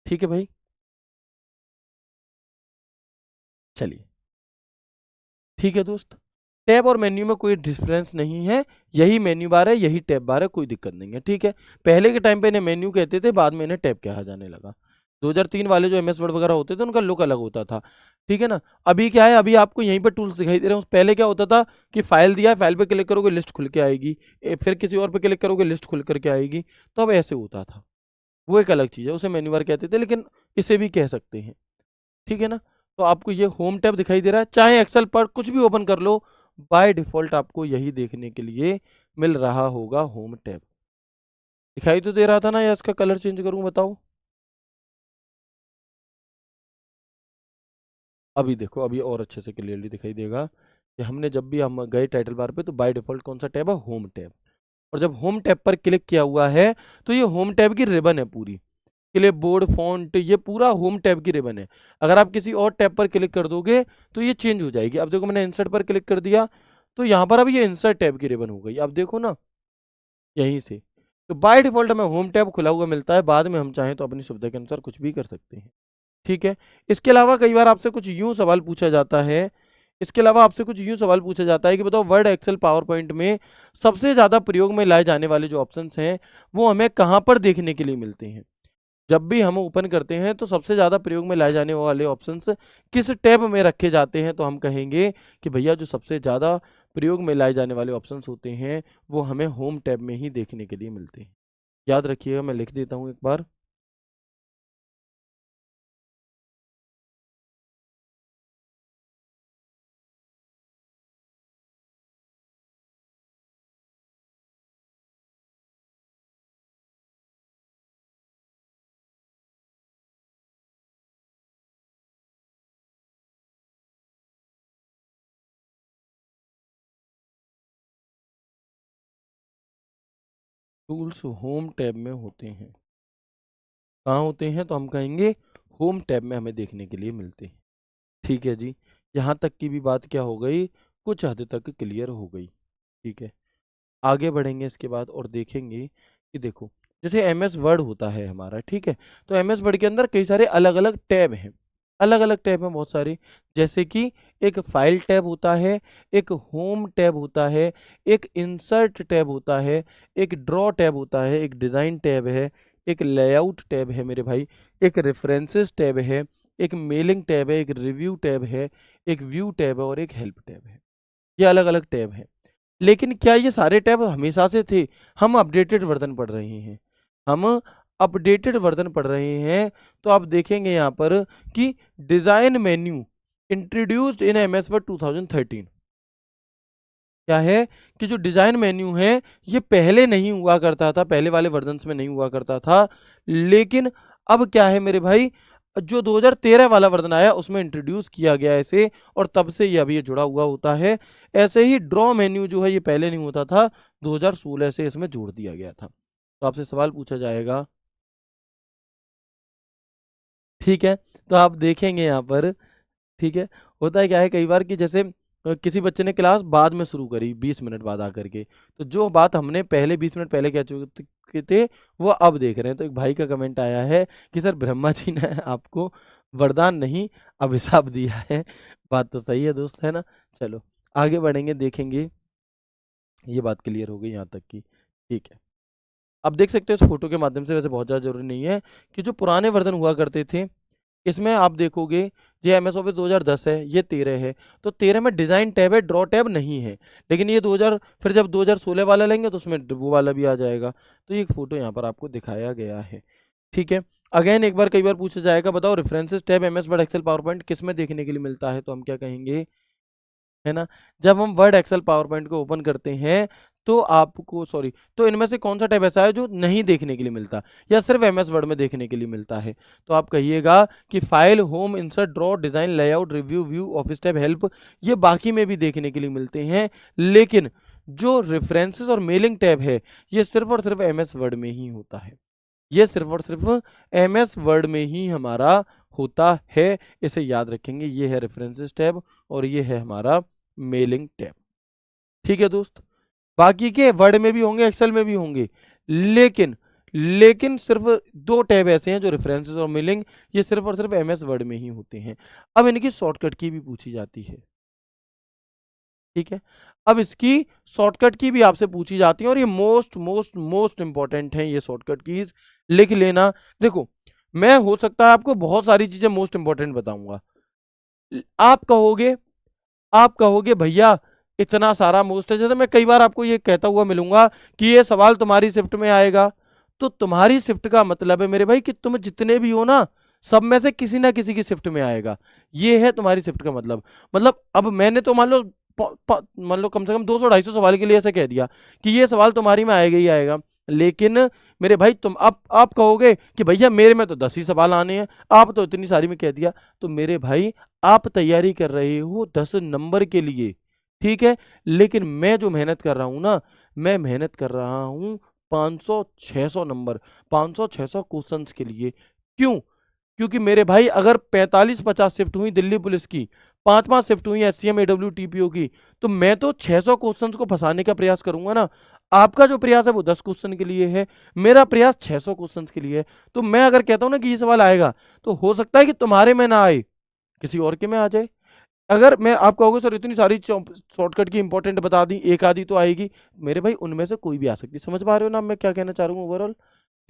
ठीक है भाई। चलिए, ठीक है दोस्त, टैब और मेन्यू में कोई डिफरेंस नहीं है, यही मेन्यू बार है, यही टैब बार है, कोई दिक्कत नहीं है, ठीक है। पहले के टाइम पे इन्हें मेन्यू कहते थे, बाद में इन्हें टैब कहा जाने लगा। 2003 वाले जो एमएस वर्ड वगैरह होते थे उनका लुक अलग होता था, ठीक है ना। अभी क्या है? अभी आपको यहीं पर टूल्स दिखाई दे रहे हैं। पहले क्या होता था कि फाइल दिया है, फाइल पे क्लिक करोगे लिस्ट खुल के आएगी, फिर किसी और पे क्लिक करोगे लिस्ट खुल करके आएगी। तो अब ऐसे होता था, वो एक अलग चीज़ है, उसे मेन्यू बार कहते थे, लेकिन इसे भी कह सकते हैं, ठीक है ना। तो आपको ये होम टैब दिखाई दे रहा है, चाहे एक्सेल पर कुछ भी ओपन कर लो, बाय डिफॉल्ट आपको यही देखने के लिए मिल रहा होगा, होम टैब। दिखाई तो दे रहा था ना, या इसका कलर चेंज करूं? बताओ। अभी देखो, अभी और अच्छे से क्लियरली दिखाई देगा कि हमने जब भी हम गए टाइटल बार पे तो बाय डिफॉल्ट कौन सा टैब है? Home tab. और जब होम टैब पर क्लिक किया हुआ है तो ये होम टैब की रिबन है पूरी, क्लिप बोर्ड, फॉन्ट, ये पूरा होम टैब की रिबन है। अगर आप किसी और टैब पर क्लिक कर दोगे तो ये चेंज हो जाएगी। अब देखो, मैंने इंसर्ट पर क्लिक कर दिया तो यहाँ पर अब ये इंसर्ट टैब की रिबन हो गई, अब देखो ना, यहीं से। तो बाय डिफॉल्ट हमें होम टैब खुला हुआ मिलता है, बाद में हम चाहें तो अपनी सुविधा के अनुसार कुछ भी कर सकते हैं, ठीक है। इसके अलावा कई बार आपसे कुछ यूं सवाल पूछा जाता है, इसके अलावा आपसे कुछ यूं सवाल पूछा जाता है कि बताओ वर्ड, एक्सेल, पावर पॉइंट में सबसे ज्यादा प्रयोग में लाए जाने वाले जो ऑप्शंस हैं वो हमें कहाँ पर देखने के लिए मिलते हैं? जब भी हम ओपन करते हैं तो सबसे ज़्यादा प्रयोग में लाए जाने वाले ऑप्शंस किस टैब में रखे जाते हैं, तो हम कहेंगे कि भैया जो सबसे ज़्यादा प्रयोग में लाए जाने वाले ऑप्शंस होते हैं वो हमें होम टैब में ही देखने के लिए मिलते हैं। याद रखिएगा, मैं लिख देता हूँ एक बार। टूल्स होम टैब में होते हैं। कहाँ होते हैं, तो हम कहेंगे होम टैब में हमें देखने के लिए मिलते हैं। ठीक है जी, यहाँ तक की भी बात क्या हो गई, कुछ हद तक क्लियर हो गई। ठीक है, आगे बढ़ेंगे इसके बाद और देखेंगे कि देखो, जैसे एम एस वर्ड होता है हमारा, ठीक है, तो एम एस वर्ड के अंदर कई सारे अलग अलग टैब हैं, अलग अलग टैब हैं बहुत सारे। जैसे कि एक फाइल टैब होता है, एक होम टैब होता है, एक इंसर्ट टैब होता है, एक ड्रॉ टैब होता है, एक डिज़ाइन टैब है, एक लेआउट टैब है मेरे भाई, एक रेफरेंसेस टैब है, एक मेलिंग टैब है, एक रिव्यू टैब है, एक व्यू टैब है और एक हेल्प टैब है। ये अलग अलग टैब हैं। लेकिन क्या ये सारे टैब हमेशा से थे? हम अपडेटेड वर्जन पढ़ रहे हैं, हम अपडेटेड वर्जन पढ़ रहे हैं। तो आप देखेंगे यहाँ पर कि design menu introduced in MS word 2013, क्या है कि जो डिजाइन मेन्यू है ये पहले नहीं हुआ करता था, पहले वाले वर्जन्स में नहीं हुआ करता था। लेकिन अब क्या है मेरे भाई, जो 2013 वाला वर्जन आया उसमें इंट्रोड्यूस किया गया है इसे, और तब से ये अभी ये जुड़ा हुआ होता है। ऐसे ही ड्रॉ मेन्यू जो है ये पहले नहीं होता था, 2016 से इसमें जोड़ दिया गया था। तो आपसे सवाल पूछा जाएगा, ठीक है, तो आप देखेंगे यहाँ पर, ठीक है, होता है क्या है कई बार कि जैसे किसी बच्चे ने क्लास बाद में शुरू करी 20 मिनट बाद आकर के, तो जो बात हमने पहले 20 मिनट पहले कह चुके थे वो अब देख रहे हैं। तो एक भाई का कमेंट आया है कि सर ब्रह्मा जी ने आपको वरदान नहीं अभिशाप दिया है। बात तो सही है दोस्त, है ना। चलो आगे बढ़ेंगे, देखेंगे। ये बात क्लियर हो गई यहाँ तक की, ठीक है। अब देख सकते हो इस फोटो के माध्यम से, वैसे बहुत ज़्यादा जरूरी नहीं है, कि जो पुराने वर्जन हुआ करते थे इसमें आप देखोगे ये एम एस ऑफिस 2010 है, ये 13 है, तो 13 में डिजाइन टैब है, ड्रॉ टैब नहीं है। लेकिन ये 2000 फिर जब 2016 वाला लेंगे तो उसमें वो वाला भी आ जाएगा। तो ये एक फोटो यहाँ पर आपको दिखाया गया है, ठीक है। अगेन एक बार कई बार पूछा जाएगा, बताओ references tab M S Word Excel PowerPoint किस में देखने के लिए मिलता है, तो हम क्या कहेंगे, है ना। जब हम वर्ड एक्सेल पावर पॉइंट को ओपन करते हैं तो आपको, सॉरी, तो इनमें से कौन सा टैब ऐसा है जो नहीं देखने के लिए मिलता या सिर्फ एमएस वर्ड में देखने के लिए मिलता है, तो आप कहिएगा कि file, home, insert, draw, design, layout, review, view, office tab, help, ये बाकी में भी देखने के लिए मिलते हैं। लेकिन जो रेफरेंसेस और मेलिंग टैब है ये सिर्फ और सिर्फ एमएस वर्ड में ही होता है, ये सिर्फ और सिर्फ एमएस वर्ड में ही हमारा होता है। इसे याद रखेंगे, ये है रेफरेंसेस टैब और ये है हमारा मेलिंग टैब। ठीक है दोस्त, बाकी के वर्ड में भी होंगे, एक्सेल में भी होंगे, लेकिन लेकिन सिर्फ दो टैब ऐसे हैं जो रेफरेंसेस और मेलिंग, ये सिर्फ और सिर्फ एमएस वर्ड में ही होते हैं। अब इनकी शॉर्टकट की भी पूछी जाती है, ठीक है। अब इसकी शॉर्टकट की भी आपसे पूछी जाती है और ये मोस्ट मोस्ट मोस्ट इंपॉर्टेंट है, ये शॉर्टकट कीज लिख लेना। देखो, मैं हो सकता है आपको बहुत सारी चीजें मोस्ट इंपॉर्टेंट बताऊंगा, आप कहोगे, आप कहोगे भैया इतना सारा मोस्ट है, जैसे मैं कई बार आपको ये कहता हुआ मिलूंगा कि ये सवाल तुम्हारी शिफ्ट में आएगा, तो तुम्हारी शिफ्ट का मतलब है मेरे भाई कि तुम जितने भी हो ना, सब में से किसी ना किसी की शिफ्ट में आएगा। ये है तुम्हारी शिफ्ट का मतलब अब मैंने तो मान लो मान लो कम से कम 200-250 सवाल के लिए ऐसे कह दिया कि ये सवाल तुम्हारी में आएगा ही आएगा। लेकिन मेरे भाई तुम आप कहोगे कि भैया मेरे में तो 10 ही सवाल आने हैं, आप तो इतनी सारी में कह दिया। तो मेरे भाई आप तैयारी कर रहे हो 10 नंबर के लिए, ठीक है, लेकिन मैं जो मेहनत कर रहा हूं ना, मैं मेहनत कर रहा हूं 500-600 नंबर, 500-600 क्वेश्चंस के लिए। क्यों? क्योंकि मेरे भाई अगर 45-50 शिफ्ट हुई दिल्ली पुलिस की, 5-5 शिफ्ट हुई एससीएम एडब्ल्यू टीपीओ की, तो मैं तो 600 क्वेश्चंस को फंसाने का प्रयास करूंगा ना। आपका जो प्रयास है वो 10 क्वेश्चन के लिए है, मेरा प्रयास 600 क्वेश्चंस के लिए है। तो मैं अगर कहता हूं ना कि ये सवाल आएगा, तो हो सकता है कि तुम्हारे में ना आए, किसी और के में आ जाए। अगर मैं आप कहोगे सर इतनी सारी शॉर्टकट की इंपॉर्टेंट बता दी, एक आधी तो आएगी, मेरे भाई उनमें से कोई भी आ सकती है। समझ पा रहे हो ना मैं क्या कहना चाह रहा हूँ ओवरऑल।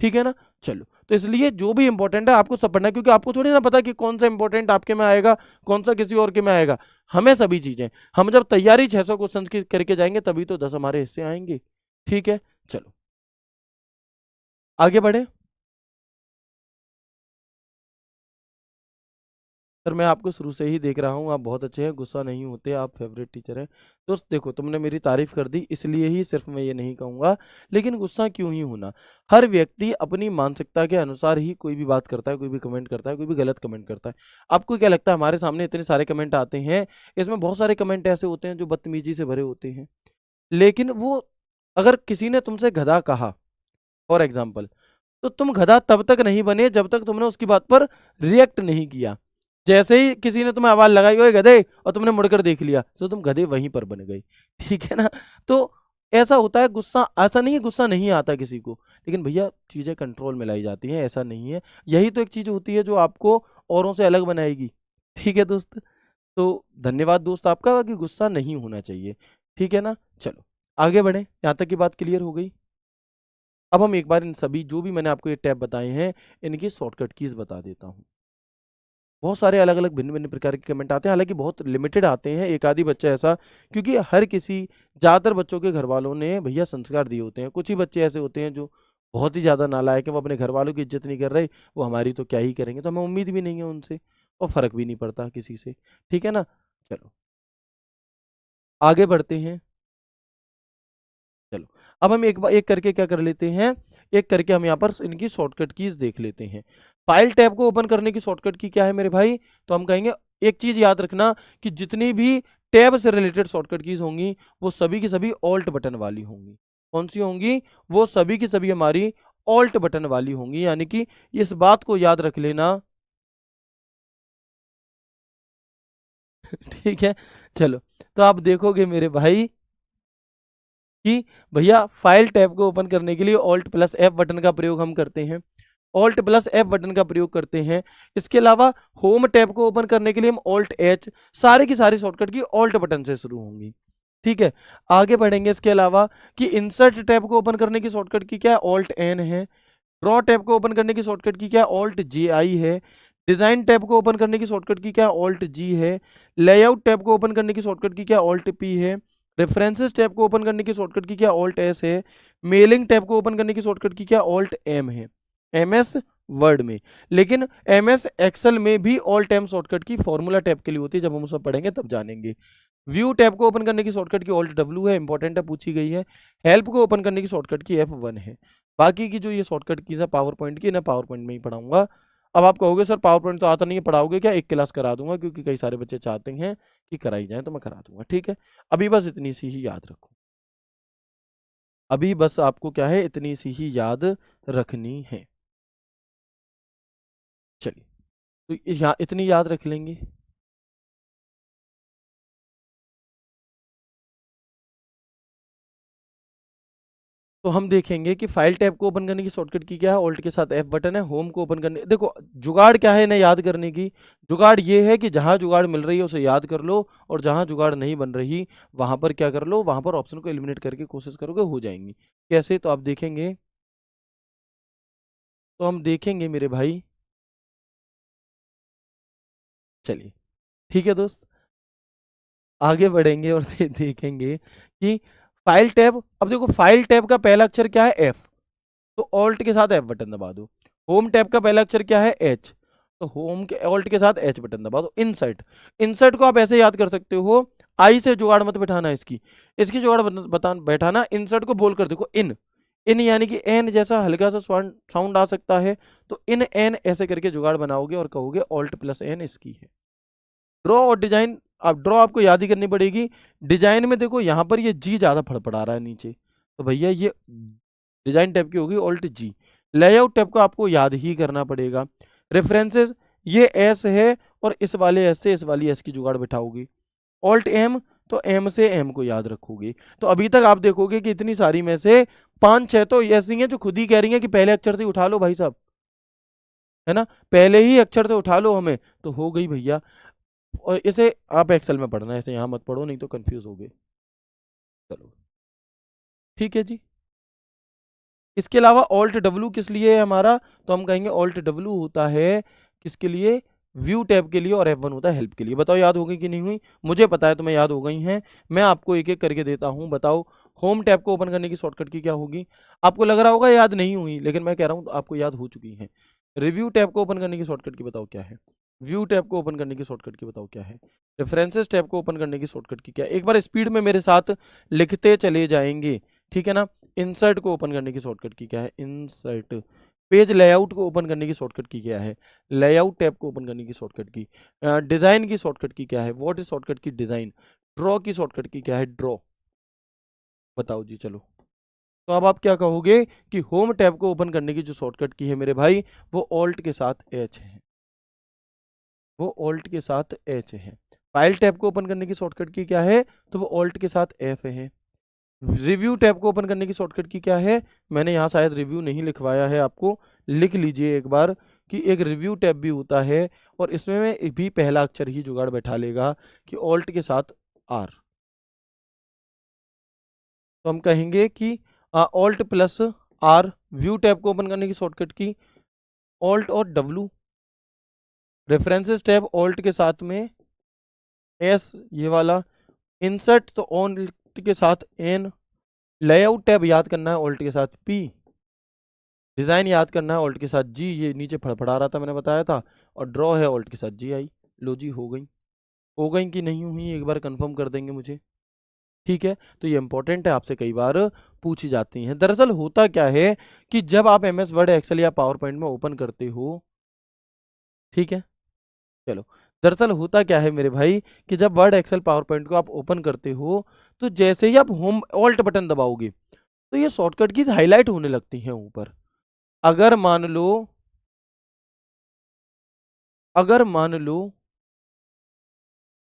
ठीक है ना। चलो, तो इसलिए जो भी इंपॉर्टेंट है आपको सब पढ़ना है, क्योंकि आपको थोड़ी ना पता कि कौन सा इंपॉर्टेंट आपके में आएगा, कौन सा किसी और के में आएगा। हमें सभी चीजें, हम जब तैयारी 600 क्वेश्चन की करके जाएंगे तभी तो 10 हमारे हिस्से आएंगे। ठीक है, चलो आगे बढ़े। सर मैं आपको शुरू से ही देख रहा हूँ, आप बहुत अच्छे हैं, गुस्सा नहीं होते, आप फेवरेट टीचर हैं। दोस्त देखो, तुमने मेरी तारीफ कर दी, इसलिए ही सिर्फ मैं ये नहीं कहूँगा, लेकिन गुस्सा क्यों ही होना। हर व्यक्ति अपनी मानसिकता के अनुसार ही कोई भी बात करता है, कोई भी कमेंट करता है, कोई भी गलत कमेंट करता है। आपको क्या लगता है, हमारे सामने इतने सारे कमेंट आते हैं, इसमें बहुत सारे कमेंट ऐसे होते हैं जो बदतमीजी से भरे होते हैं, लेकिन वो अगर किसी ने तुमसे गधा कहा फॉर एग्जाम्पल, तो तुम गधा तब तक नहीं बने जब तक तुमने उसकी बात पर रिएक्ट नहीं किया। जैसे ही किसी ने तुम्हें आवाज लगाई, ओए गधे, और तुमने मुड़कर देख लिया, तो तुम गधे वहीं पर बन गए। ठीक है ना। तो ऐसा होता है गुस्सा, ऐसा नहीं है गुस्सा नहीं आता किसी को, लेकिन भैया चीजें कंट्रोल में लाई जाती हैं, ऐसा नहीं है। यही तो एक चीज होती है जो आपको औरों से अलग बनाएगी। ठीक है दोस्त, तो धन्यवाद दोस्त आपका कि गुस्सा नहीं होना चाहिए। ठीक है ना। चलो आगे बढ़े, यहाँ तक की बात क्लियर हो गई। अब हम एक बार इन सभी जो भी मैंने आपको ये टैब बताए हैं, इनकी शॉर्टकट कीज बता देता हूँ। बहुत सारे अलग अलग भिन्न भिन्न प्रकार के कमेंट आते हैं, हालांकि बहुत लिमिटेड आते हैं, एक आधी बच्चा ऐसा, क्योंकि हर किसी, ज़्यादातर बच्चों के घर वालों ने भैया संस्कार दिए होते हैं। कुछ ही बच्चे ऐसे होते हैं जो बहुत ही ज़्यादा नालायक है, वो अपने घर वालों की इज्जत नहीं कर रहे, वो हमारी तो क्या ही करेंगे, तो हमें उम्मीद भी नहीं है उनसे, और फर्क भी नहीं पड़ता किसी से। ठीक है ना। चलो आगे बढ़ते हैं। चलो, अब हम एक बार एक करके क्या कर लेते हैं, एक करके हम यहाँ पर इनकी शॉर्टकट कीज देख लेते हैं। फाइल टैब को ओपन करने की शॉर्टकट की क्या है मेरे भाई, तो हम कहेंगे, एक चीज याद रखना कि जितनी भी टैब से रिलेटेड शॉर्टकट कीज होंगी, वो सभी की सभी ऑल्ट बटन वाली होंगी। कौन सी होंगी, वो सभी की सभी हमारी ऑल्ट बटन वाली होंगी, यानी कि इस बात को याद रख लेना। ठीक है, चलो, तो आप देखोगे मेरे भाई कि भैया फाइल टैब को ओपन करने के लिए ऑल्ट प्लस एफ बटन का प्रयोग हम करते हैं, ऑल्ट प्लस एफ बटन का प्रयोग करते हैं। इसके अलावा होम टैब को ओपन करने के लिए हम ऑल्ट एच, सारे की सारी शॉर्टकट की ऑल्ट बटन से शुरू होंगी। ठीक है, आगे बढ़ेंगे। इसके अलावा कि इंसर्ट टैब को ओपन करने की शॉर्टकट की क्या है, ऑल्ट एन है। ड्रॉ टैब को ओपन करने की शॉर्टकट की क्या है, ऑल्ट जे आई है। डिजाइन टैब को ओपन करने की शॉर्टकट की क्या है, ऑल्ट जी है। लेआउट टैब को ओपन करने की शॉर्टकट की क्या, ऑल्ट पी है। रेफरेंसेस टैब को ओपन करने की शॉर्टकट की क्या, ऑल्ट एस है। मेलिंग टैब को ओपन करने की शॉर्टकट की क्या, ऑल्ट एम है, एम एस वर्ड में। लेकिन एम एस एक्सेल में भी ऑल्ट एम शॉर्टकट की फॉर्मूला टैब के लिए होती है, जब हम सब पढ़ेंगे तब जानेंगे। व्यू टैब को ओपन करने की शॉर्टकट की ऑल्ट डब्ल्यू है, इंपॉर्टेंट है, पूछी गई है। हेल्प को ओपन करने की शॉर्टकट की F1 है। बाकी की जो ये शॉर्टकट की है पावर पॉइंट की, ना पावर पॉइंट में ही पढ़ाऊंगा। अब आप कहोगे सर पावर पॉइंट तो आता नहीं है, पढ़ाओगे क्या, एक क्लास करा दूंगा, क्योंकि कई सारे बच्चे चाहते हैं कि कराई जाए, तो मैं करा दूंगा। ठीक है, अभी बस इतनी सी ही याद रखो, अभी बस आपको क्या है, इतनी सी ही याद रखनी है। चलिए, तो यहाँ इतनी याद रख लेंगे। तो हम देखेंगे कि फाइल टैब को ओपन करने की शॉर्टकट की क्या है, ऑल्ट के साथ एफ बटन है। होम को ओपन करने, देखो जुगाड़ क्या है इन्हें याद करने की, जुगाड़ ये है कि जहां जुगाड़ मिल रही है उसे याद कर लो, और जहां जुगाड़ नहीं बन रही वहां पर क्या कर लो, वहां पर ऑप्शन को एलिमिनेट करके कोशिश करोगे, हो जाएंगी। कैसे, तो आप देखेंगे, तो हम देखेंगे मेरे भाई। चलिए, ठीक है दोस्त, आगे बढ़ेंगे और देखेंगे कि फाइल टैब, अब देखो फाइल टैब का पहला अक्षर क्या है, एफ, तो ऑल्ट के साथ एफ बटन दबा दो। होम टैब का पहला अक्षर क्या है, एच, तो होम के ऑल्ट के साथ एच बटन दबा दो। इंसर्ट, इंसर्ट को आप ऐसे याद कर सकते हो, आई से जुगाड़ मत बैठाना, इसकी इसकी जुगाड़ बता बैठाना, इंसर्ट को बोल कर देखो, इन, इन यानी कि एन जैसा हल्का सा साउंड आ सकता है, तो इन एन ऐसे करके जुगाड़ बनाओगे और कहोगे ऑल्ट प्लस एन इसकी है। ड्रॉ और डिजाइन, अब ड्रॉ आपको याद ही करनी पड़ेगी। डिजाइन में देखो यहाँ पर ये जी ज्यादा फड़फड़ा रहा है नीचे, तो भैया ये डिजाइन टैब की होगी ऑल्ट जी। लेआउट टैब को आपको याद ही करना पड़ेगा। रेफरेंसेस, ये एस है, और इस वाले एस से इस वाली एस की जुगाड़ बिठाओगी। ऑल्ट एम, तो एम से एम को याद रखोगे। तो अभी तक आप देखोगे कि इतनी सारी में से 5-6 तो ऐसी हैं जो खुद ही कह रही हैं कि पहले अक्षर से उठा लो भाई साहब, है ना, पहले ही अक्षर से उठा लो हमें, तो हो गई भैया। और इसे आप एक्सेल में पढ़ना है, इसे यहाँ मत पढ़ो, नहीं तो कंफ्यूज हो गए। चलो, ठीक है जी। इसके अलावा ऑल्ट डब्ल्यू किस लिए है हमारा, तो हम कहेंगे ऑल्ट डब्ल्यू होता है किसके लिए, व्यू टैब के लिए, और F1 होता है हेल्प के लिए। बताओ याद हो गई कि नहीं हुई, मुझे पता है तुम्हें याद हो गई हैं। मैं आपको एक एक करके देता हूं। बताओ होम टैब को ओपन करने की शॉर्टकट की क्या होगी। आपको लग रहा होगा याद नहीं हुई, लेकिन मैं कह रहा हूं तो आपको याद हो चुकी है। रिव्यू टैब को ओपन करने की शॉर्टकट की बताओ क्या है, व्यू टैब को ओपन करने की शॉर्टकट की बताओ क्या है, रेफरेंसेस टैब को ओपन करने की शॉर्टकट की क्या है। एक बार स्पीड में मेरे साथ लिखते चले जाएंगे, ठीक है ना। इंसर्ट को ओपन करने की शॉर्टकट की क्या है, इंसर्ट। पेज लेआउट को ओपन करने की शॉर्टकट की क्या है, लेआउट टैब को ओपन करने की शॉर्टकट की। डिजाइन की शॉर्टकट की क्या है, व्हाट इज शॉर्टकट की डिजाइन। ड्रॉ की शॉर्टकट की क्या है, ड्रॉ। बताओ जी चलो। तो अब आप क्या कहोगे कि होम टैब को ओपन करने की जो शॉर्टकट की है मेरे भाई, वो ऑल्ट के साथ एच है, वो ऑल्ट के साथ एच है। फाइल टैब को ओपन करने की शॉर्टकट की क्या है, तो वो ऑल्ट के साथ एफ है। रिव्यू टैब को ओपन करने की शॉर्टकट की क्या है, मैंने यहाँ शायद रिव्यू नहीं लिखवाया है, आपको लिख लीजिए एक बार कि एक रिव्यू टैब भी होता है, और इसमें भी पहला अक्षर ही जुगाड़ बैठा लेगा कि ऑल्ट के साथ आर। तो हम कहेंगे कि Alt plus R. View tab को ओपन करने की शॉर्टकट की ऑल्ट और डब्लू। रेफरेंसेस टैब ऑल्ट के साथ में एस, ये वाला। इंसर्ट तो ऑल्ट के साथ एन। लेआउट टैब याद करना है ऑल्ट के साथ पी। डिजाइन याद करना है ऑल्ट के साथ जी, ये नीचे फड़फड़ा रहा था मैंने बताया था। और ड्रॉ है ऑल्ट के साथ जी आई। लो जी हो गई, हो गई कि नहीं हुई एक बार कंफर्म कर देंगे मुझे, ठीक है। तो ये इंपॉर्टेंट है, आपसे कई बार पूछी जाती हैं। दरअसल होता क्या है कि जब आप एमएस वर्ड एक्सेल या पावर पॉइंट में ओपन करते हो, ठीक है, चलो। दरअसल होता क्या है मेरे भाई कि जब वर्ड एक्सेल पावर पॉइंट को आप ओपन करते हो, तो जैसे ही आप होम ऑल्ट बटन दबाओगे, तो ये शॉर्टकट कीज हाईलाइट होने लगती हैं ऊपर। अगर मान लो, अगर मान लो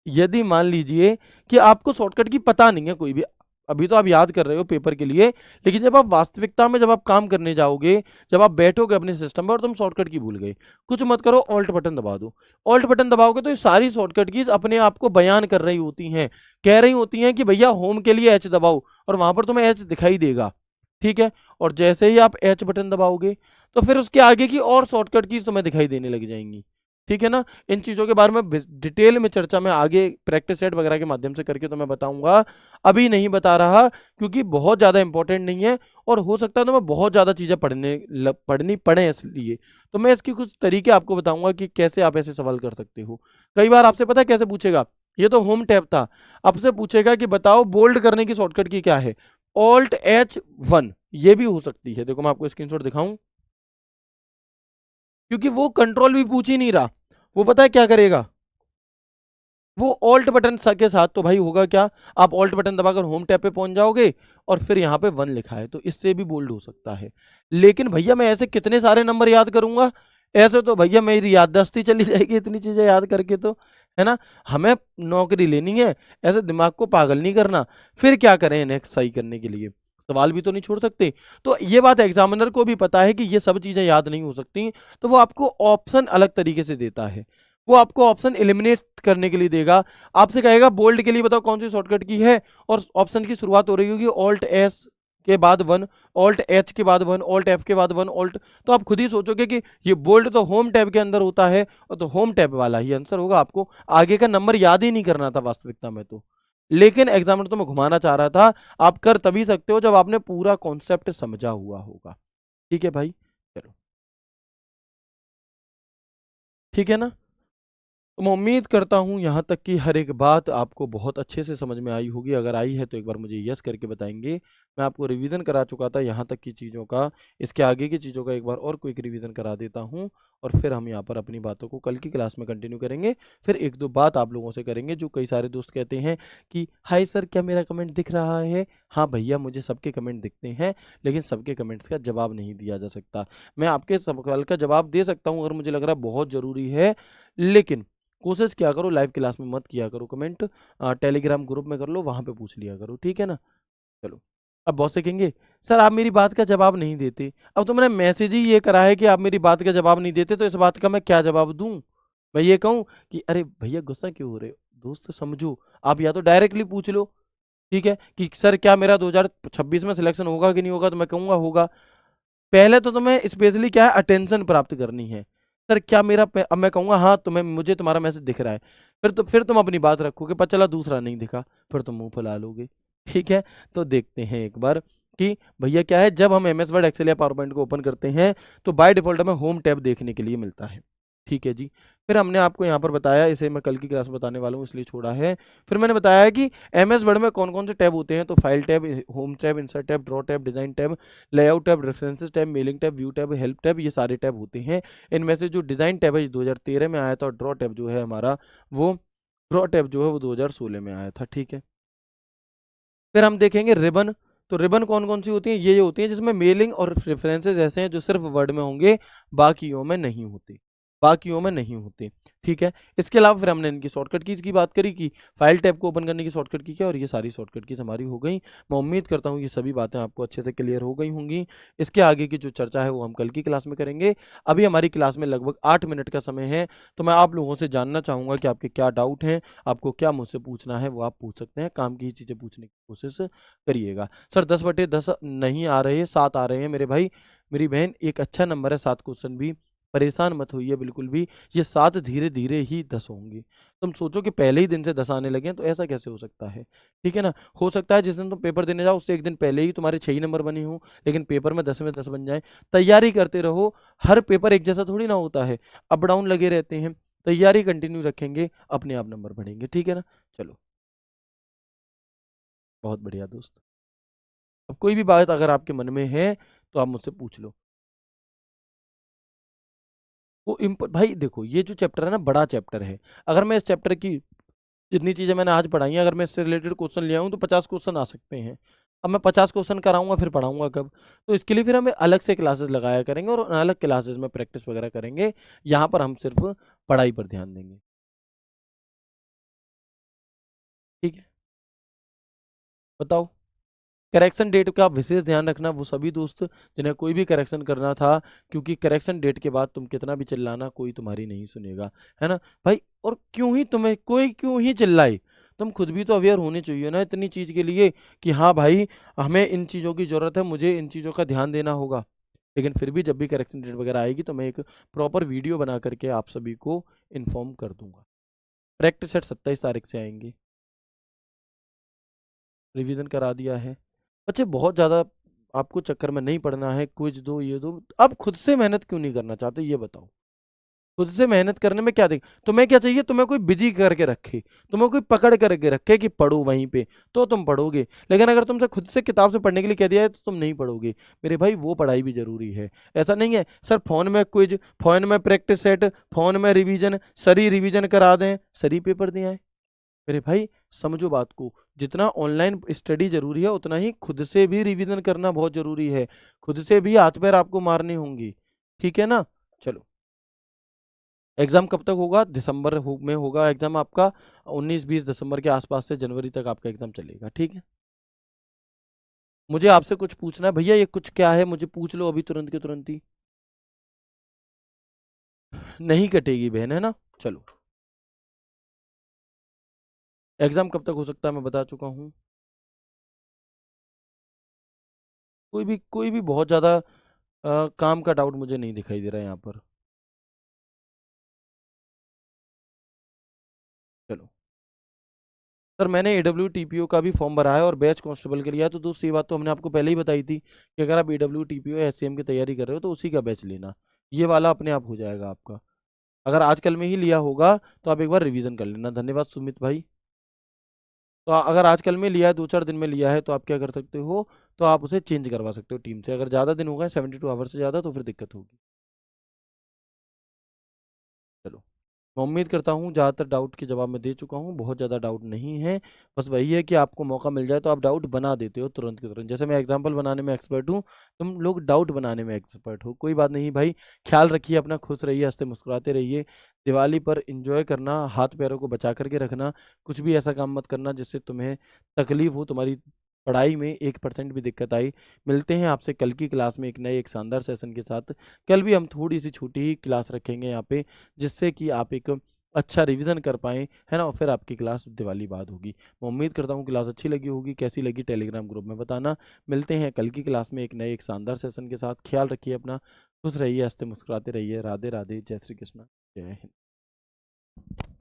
यदि मान लीजिए कि आपको शॉर्टकट की पता नहीं है कोई भी, अभी तो आप याद कर रहे हो पेपर के लिए, लेकिन जब आप वास्तविकता में जब आप काम करने जाओगे, जब आप बैठोगे अपने सिस्टम पर और तुम शॉर्टकट की भूल गए, कुछ मत करो, ऑल्ट बटन दबा दो। ऑल्ट बटन दबाओगे तो ये सारी शॉर्टकट कीज अपने आप को बयान कर रही होती हैं, कह रही होती हैं कि भैया होम के लिए एच दबाओ, और वहां पर तुम्हें एच दिखाई देगा, ठीक है। और जैसे ही आप एच बटन दबाओगे, तो फिर उसके आगे की और शॉर्टकट कीज तुम्हें दिखाई देने लग जाएंगी, ठीक है ना। इन चीज़ों के बारे में डिटेल में चर्चा मैं आगे प्रैक्टिस सेट वगैरह के माध्यम से करके तो मैं बताऊंगा, अभी नहीं बता रहा क्योंकि बहुत ज़्यादा इंपॉर्टेंट नहीं है, और हो सकता है तो मैं बहुत ज़्यादा चीज़ें पढ़नी पड़े इसलिए। तो मैं इसके कुछ तरीके आपको बताऊंगा कि कैसे आप ऐसे सवाल कर सकते हो। कई बार आपसे पता है कैसे पूछेगा, ये तो होम टैब था, आपसे पूछेगा कि बताओ बोल्ड करने की शॉर्टकट की क्या है, Alt+H1, ये भी हो सकती है। देखो मैं आपको स्क्रीनशॉट दिखाऊं, क्योंकि वो कंट्रोल भी पूछ ही नहीं रहा, वो पता है क्या करेगा, वो ऑल्ट बटन के साथ तो भाई होगा क्या, आप ऑल्ट बटन दबाकर होम टैब पे पहुंच जाओगे, और फिर यहाँ पे 1 लिखा है, तो इससे भी बोल्ड हो सकता है। लेकिन भैया मैं ऐसे कितने सारे नंबर याद करूंगा, ऐसे तो भैया मेरी याददाश्त चली जाएगी इतनी चीजें याद करके, तो है ना। हमें नौकरी लेनी है, ऐसे दिमाग को पागल नहीं करना। फिर क्या करें नेक्स्ट सही करने के लिए, सवाल भी तो नहीं छोड़ सकते। तो ये बात एग्जामिनर को भी पता है कि ये सब चीजें याद नहीं हो सकती, तो वो आपको ऑप्शन अलग तरीके से देता है। वो आपको ऑप्शन एलिमिनेट करने के लिए देगा, आपसे कहेगा बोल्ड के लिए बताओ कौन सी शॉर्टकट की है, और ऑप्शन की शुरुआत हो रही होगी ऑल्ट एस के बाद 1, ऑल्ट एच के बाद 1, ऑल्ट एफ के बाद 1, ऑल्ट। तो आप खुद ही सोचोगे कि ये बोल्ड तो होम टैब के अंदर होता है, और तो होम टैब वाला ही आंसर होगा, आपको आगे का नंबर याद ही नहीं करना था वास्तविकता में तो। लेकिन एग्जामिनर तो मैं घुमाना चाह रहा था, आप कर तभी सकते हो जब आपने पूरा कॉन्सेप्ट समझा हुआ होगा, ठीक है भाई। चलो ठीक है ना। तो मैं उम्मीद करता हूँ यहाँ तक की हर एक बात आपको बहुत अच्छे से समझ में आई होगी। अगर आई है तो एक बार मुझे यस करके बताएंगे। मैं आपको रिवीजन करा चुका था यहाँ तक की चीज़ों का, इसके आगे की चीज़ों का एक बार और क्विक रिवीजन करा देता हूँ, और फिर हम यहाँ पर अपनी बातों को कल की क्लास में कंटिन्यू करेंगे। फिर एक दो बात आप लोगों से करेंगे, जो कई सारे दोस्त कहते हैं कि हाय सर क्या मेरा कमेंट दिख रहा है। हाँ भैया मुझे सबके कमेंट दिखते हैं, लेकिन सबके कमेंट्स का जवाब नहीं दिया जा सकता। मैं आपके सवाल का जवाब दे सकता हूँ अगर मुझे लग रहा है बहुत ज़रूरी है, लेकिन कोशिश किया करो लाइव क्लास में मत किया करो कमेंट, टेलीग्राम ग्रुप में कर लो, वहां पे पूछ लिया करो, ठीक है ना। चलो। अब बहुत से कहेंगे सर आप मेरी बात का जवाब नहीं देते, अब तो मैंने मैसेज ही ये करा है कि आप मेरी बात का जवाब नहीं देते, तो इस बात का मैं क्या जवाब दूं। मैं ये कहूं कि अरे भैया गुस्सा क्यों हो रहे हो, दोस्त समझो। आप या तो डायरेक्टली पूछ लो, ठीक है, कि सर क्या मेरा 2026 में सिलेक्शन होगा कि नहीं होगा, तो मैं कहूंगा होगा। पहले तो तुम्हें स्पेशली क्या है, अटेंशन प्राप्त करनी है। सर क्या मेरा अब मैं कहूंगा हाँ तुम्हें, मुझे तुम्हारा मैसेज दिख रहा है, फिर तुम अपनी बात रखोगे, पर चला दूसरा नहीं दिखा, फिर तुम मुंह फुला लोगे। ठीक है, तो देखते हैं एक बार कि भैया क्या है, जब हम एमएस वर्ड, एक्सेल या पावर पॉइंट को ओपन करते हैं तो बाय डिफॉल्ट हमें होम टैब देखने के लिए मिलता है। ठीक है जी। फिर हमने आपको यहाँ पर बताया, इसे मैं कल की क्लास में बताने वाला हूँ इसलिए छोड़ा है। फिर मैंने बताया है कि एमएस वर्ड में कौन कौन से टैब होते हैं, तो file tab, home tab, insert tab, draw tab, design tab, layout tab, references tab, mailing tab, view tab, help tab, ये सारे टैब होते हैं। इनमें से जो डिजाइन टैब है 2013 में आया था, और ड्रॉ टैब जो है हमारा, वो ड्रॉ टैब जो है वो 2016 में आया था। ठीक है। फिर हम देखेंगे रिबन। तो रिबन कौन कौन सी होती है, ये होती है जिसमें मेलिंग और रेफरेंसेस ऐसे हैं जो सिर्फ वर्ड में होंगे, बाकियों में नहीं होते, बाकियों में नहीं होते। ठीक है। इसके अलावा फिर हमने इनकी शॉर्टकट कीज की बात करी कि फाइल टैब को ओपन करने की शॉर्टकट की क्या, और ये सारी शॉर्टकट कीज हमारी हो गई। मैं उम्मीद करता हूँ ये सभी बातें आपको अच्छे से क्लियर हो गई होंगी। इसके आगे की जो चर्चा है वो हम कल की क्लास में करेंगे। अभी हमारी क्लास में लगभग 8 मिनट का समय है, तो मैं आप लोगों से जानना चाहूंगा कि आपके क्या डाउट हैं, आपको क्या मुझसे पूछना है वो आप पूछ सकते हैं, काम की ही चीज़ें पूछने की कोशिश करिएगा। सर 10/10 नहीं आ रहे, 7 आ रहे हैं मेरे भाई, मेरी बहन, एक अच्छा नंबर है 7 क्वेश्चन भी, परेशान मत होइए बिल्कुल भी। ये 7 धीरे धीरे ही 10 होंगे। तुम सोचो कि पहले ही दिन से 10 आने लगे हैं, तो ऐसा कैसे हो सकता है। ठीक है ना। हो सकता है जिस दिन तुम पेपर देने जाओ उससे एक दिन पहले ही तुम्हारे 6 ही नंबर बने हों, लेकिन पेपर में 10 बन जाए। तैयारी करते रहो, हर पेपर एक जैसा थोड़ी ना होता है, अप डाउन लगे रहते हैं। तैयारी कंटिन्यू रखेंगे, अपने आप नंबर बढ़ेंगे। ठीक है ना। चलो, बहुत बढ़िया दोस्त। अब कोई भी बात अगर आपके मन में है तो आप मुझसे पूछ लो। वो भाई देखो, ये जो चैप्टर है ना, बड़ा चैप्टर है। अगर मैं इस चैप्टर की जितनी चीजें मैंने आज पढ़ाई हैं, अगर मैं इससे रिलेटेड क्वेश्चन ले आऊँ तो 50 क्वेश्चन आ सकते हैं। अब मैं 50 क्वेश्चन कराऊंगा, फिर पढ़ाऊंगा कब। तो इसके लिए फिर हमें अलग से क्लासेस लगाया करेंगे, और अलग क्लासेस में प्रैक्टिस वगैरह करेंगे। यहाँ पर हम सिर्फ पढ़ाई पर ध्यान देंगे। ठीक है। बताओ। करेक्शन डेट का विशेष ध्यान रखना, वो सभी दोस्त जिन्हें कोई भी करेक्शन करना था, क्योंकि करेक्शन डेट के बाद तुम कितना भी चिल्लाना, कोई तुम्हारी नहीं सुनेगा, है ना भाई। और क्यों ही तुम्हें कोई क्यों ही चिल्लाए, तुम खुद भी तो अवेयर होने चाहिए ना इतनी चीज के लिए, कि हाँ भाई हमें इन चीज़ों की ज़रूरत है, मुझे इन चीज़ों का ध्यान देना होगा। लेकिन फिर भी जब भी करेक्शन डेट वगैरह आएगी तो मैं एक प्रॉपर वीडियो बना करके आप सभी को इन्फॉर्म कर दूंगा। प्रैक्टिस सेट 27 तारीख से आएंगे। रिवीजन करा दिया है। बच्चे बहुत ज़्यादा आपको चक्कर में नहीं पड़ना है, क्विज दो ये दो, अब खुद से मेहनत क्यों नहीं करना चाहते ये बताओ। खुद से मेहनत करने में क्या देख, तुम्हें क्या चाहिए, तुम्हें कोई बिजी करके रखे, तुम्हें कोई पकड़ करके रखे कि पढ़ो वहीं पे, तो तुम पढ़ोगे। लेकिन अगर तुमसे खुद से किताब से पढ़ने के लिए कह दिया है तो तुम नहीं पढ़ोगे। मेरे भाई वो पढ़ाई भी जरूरी है। ऐसा नहीं है सर फोन में क्विज, फोन में प्रैक्टिस सेट, फोन में रिवीजन, सरी रिवीजन करा दें, सरी पेपर दिए आए। मेरे भाई समझो बात को, जितना ऑनलाइन स्टडी जरूरी है उतना ही खुद से भी रिवीजन करना बहुत जरूरी है। खुद से भी हाथ पैर आपको मारने होंगे। ठीक है ना। चलो, एग्जाम कब तक होगा, में होगा एग्जाम आपका, 19-20 दिसंबर के आसपास से जनवरी तक आपका एग्जाम चलेगा। ठीक है। मुझे आपसे कुछ पूछना है भैया, ये कुछ क्या है, मुझे पूछ लो अभी तुरंत के तुरंत ही। नहीं कटेगी बहन, है ना। चलो, एग्जाम कब तक हो सकता है मैं बता चुका हूँ। कोई भी बहुत ज्यादा काम का डाउट मुझे नहीं दिखाई दे रहा है यहाँ पर। चलो सर, मैंने AWTPO का भी फॉर्म भरा है और बैच कांस्टेबल के लिए है, तो दोस्त ये बात तो हमने आपको पहले ही बताई थी कि अगर आप AWTPO या SCM की तैयारी कर रहे हो तो उसी का बैच लेना। ये वाला अपने आप हो जाएगा आपका। अगर आजकल में ही लिया होगा तो आप एक बार रिवीजन कर लेना। धन्यवाद सुमित भाई। तो अगर आजकल में लिया है, 2-4 दिन में लिया है, तो आप क्या कर सकते हो, तो आप उसे चेंज करवा सकते हो टीम से। अगर ज़्यादा दिन हो गए, 72 आवर्स से ज़्यादा, तो फिर दिक्कत होगी। चलो, मैं उम्मीद करता हूँ ज़्यादातर डाउट के जवाब मैं दे चुका हूँ, बहुत ज़्यादा डाउट नहीं है। बस वही है कि आपको मौका मिल जाए तो आप डाउट बना देते हो तुरंत के तुरंत। जैसे मैं एग्जांपल बनाने में एक्सपर्ट हूँ, तुम लोग डाउट बनाने में एक्सपर्ट हो। कोई बात नहीं भाई, ख्याल रखिए अपना, खुश रहिए, हंसते मुस्कुराते रहिए। दिवाली पर इंजॉय करना, हाथ पैरों को बचा करके रखना। कुछ भी ऐसा काम मत करना जिससे तुम्हें तकलीफ हो, तुम्हारी पढ़ाई में 1% भी दिक्कत आई। मिलते हैं आपसे कल की क्लास में एक नए एक शानदार सेशन के साथ। कल भी हम थोड़ी सी छोटी ही क्लास रखेंगे यहाँ पे, जिससे कि आप एक अच्छा रिवीजन कर पाएँ, है ना? और फिर आपकी क्लास दिवाली बाद होगी। मैं उम्मीद करता हूँ क्लास अच्छी लगी होगी, कैसी लगी टेलीग्राम ग्रुप में बताना। मिलते हैं कल की क्लास में एक नए एक शानदार सेशन के साथ। ख्याल रखिए अपना, खुश रहिए, हँसते मुस्कुराते रहिए। राधे राधे, जय श्री कृष्ण, जय हिंद।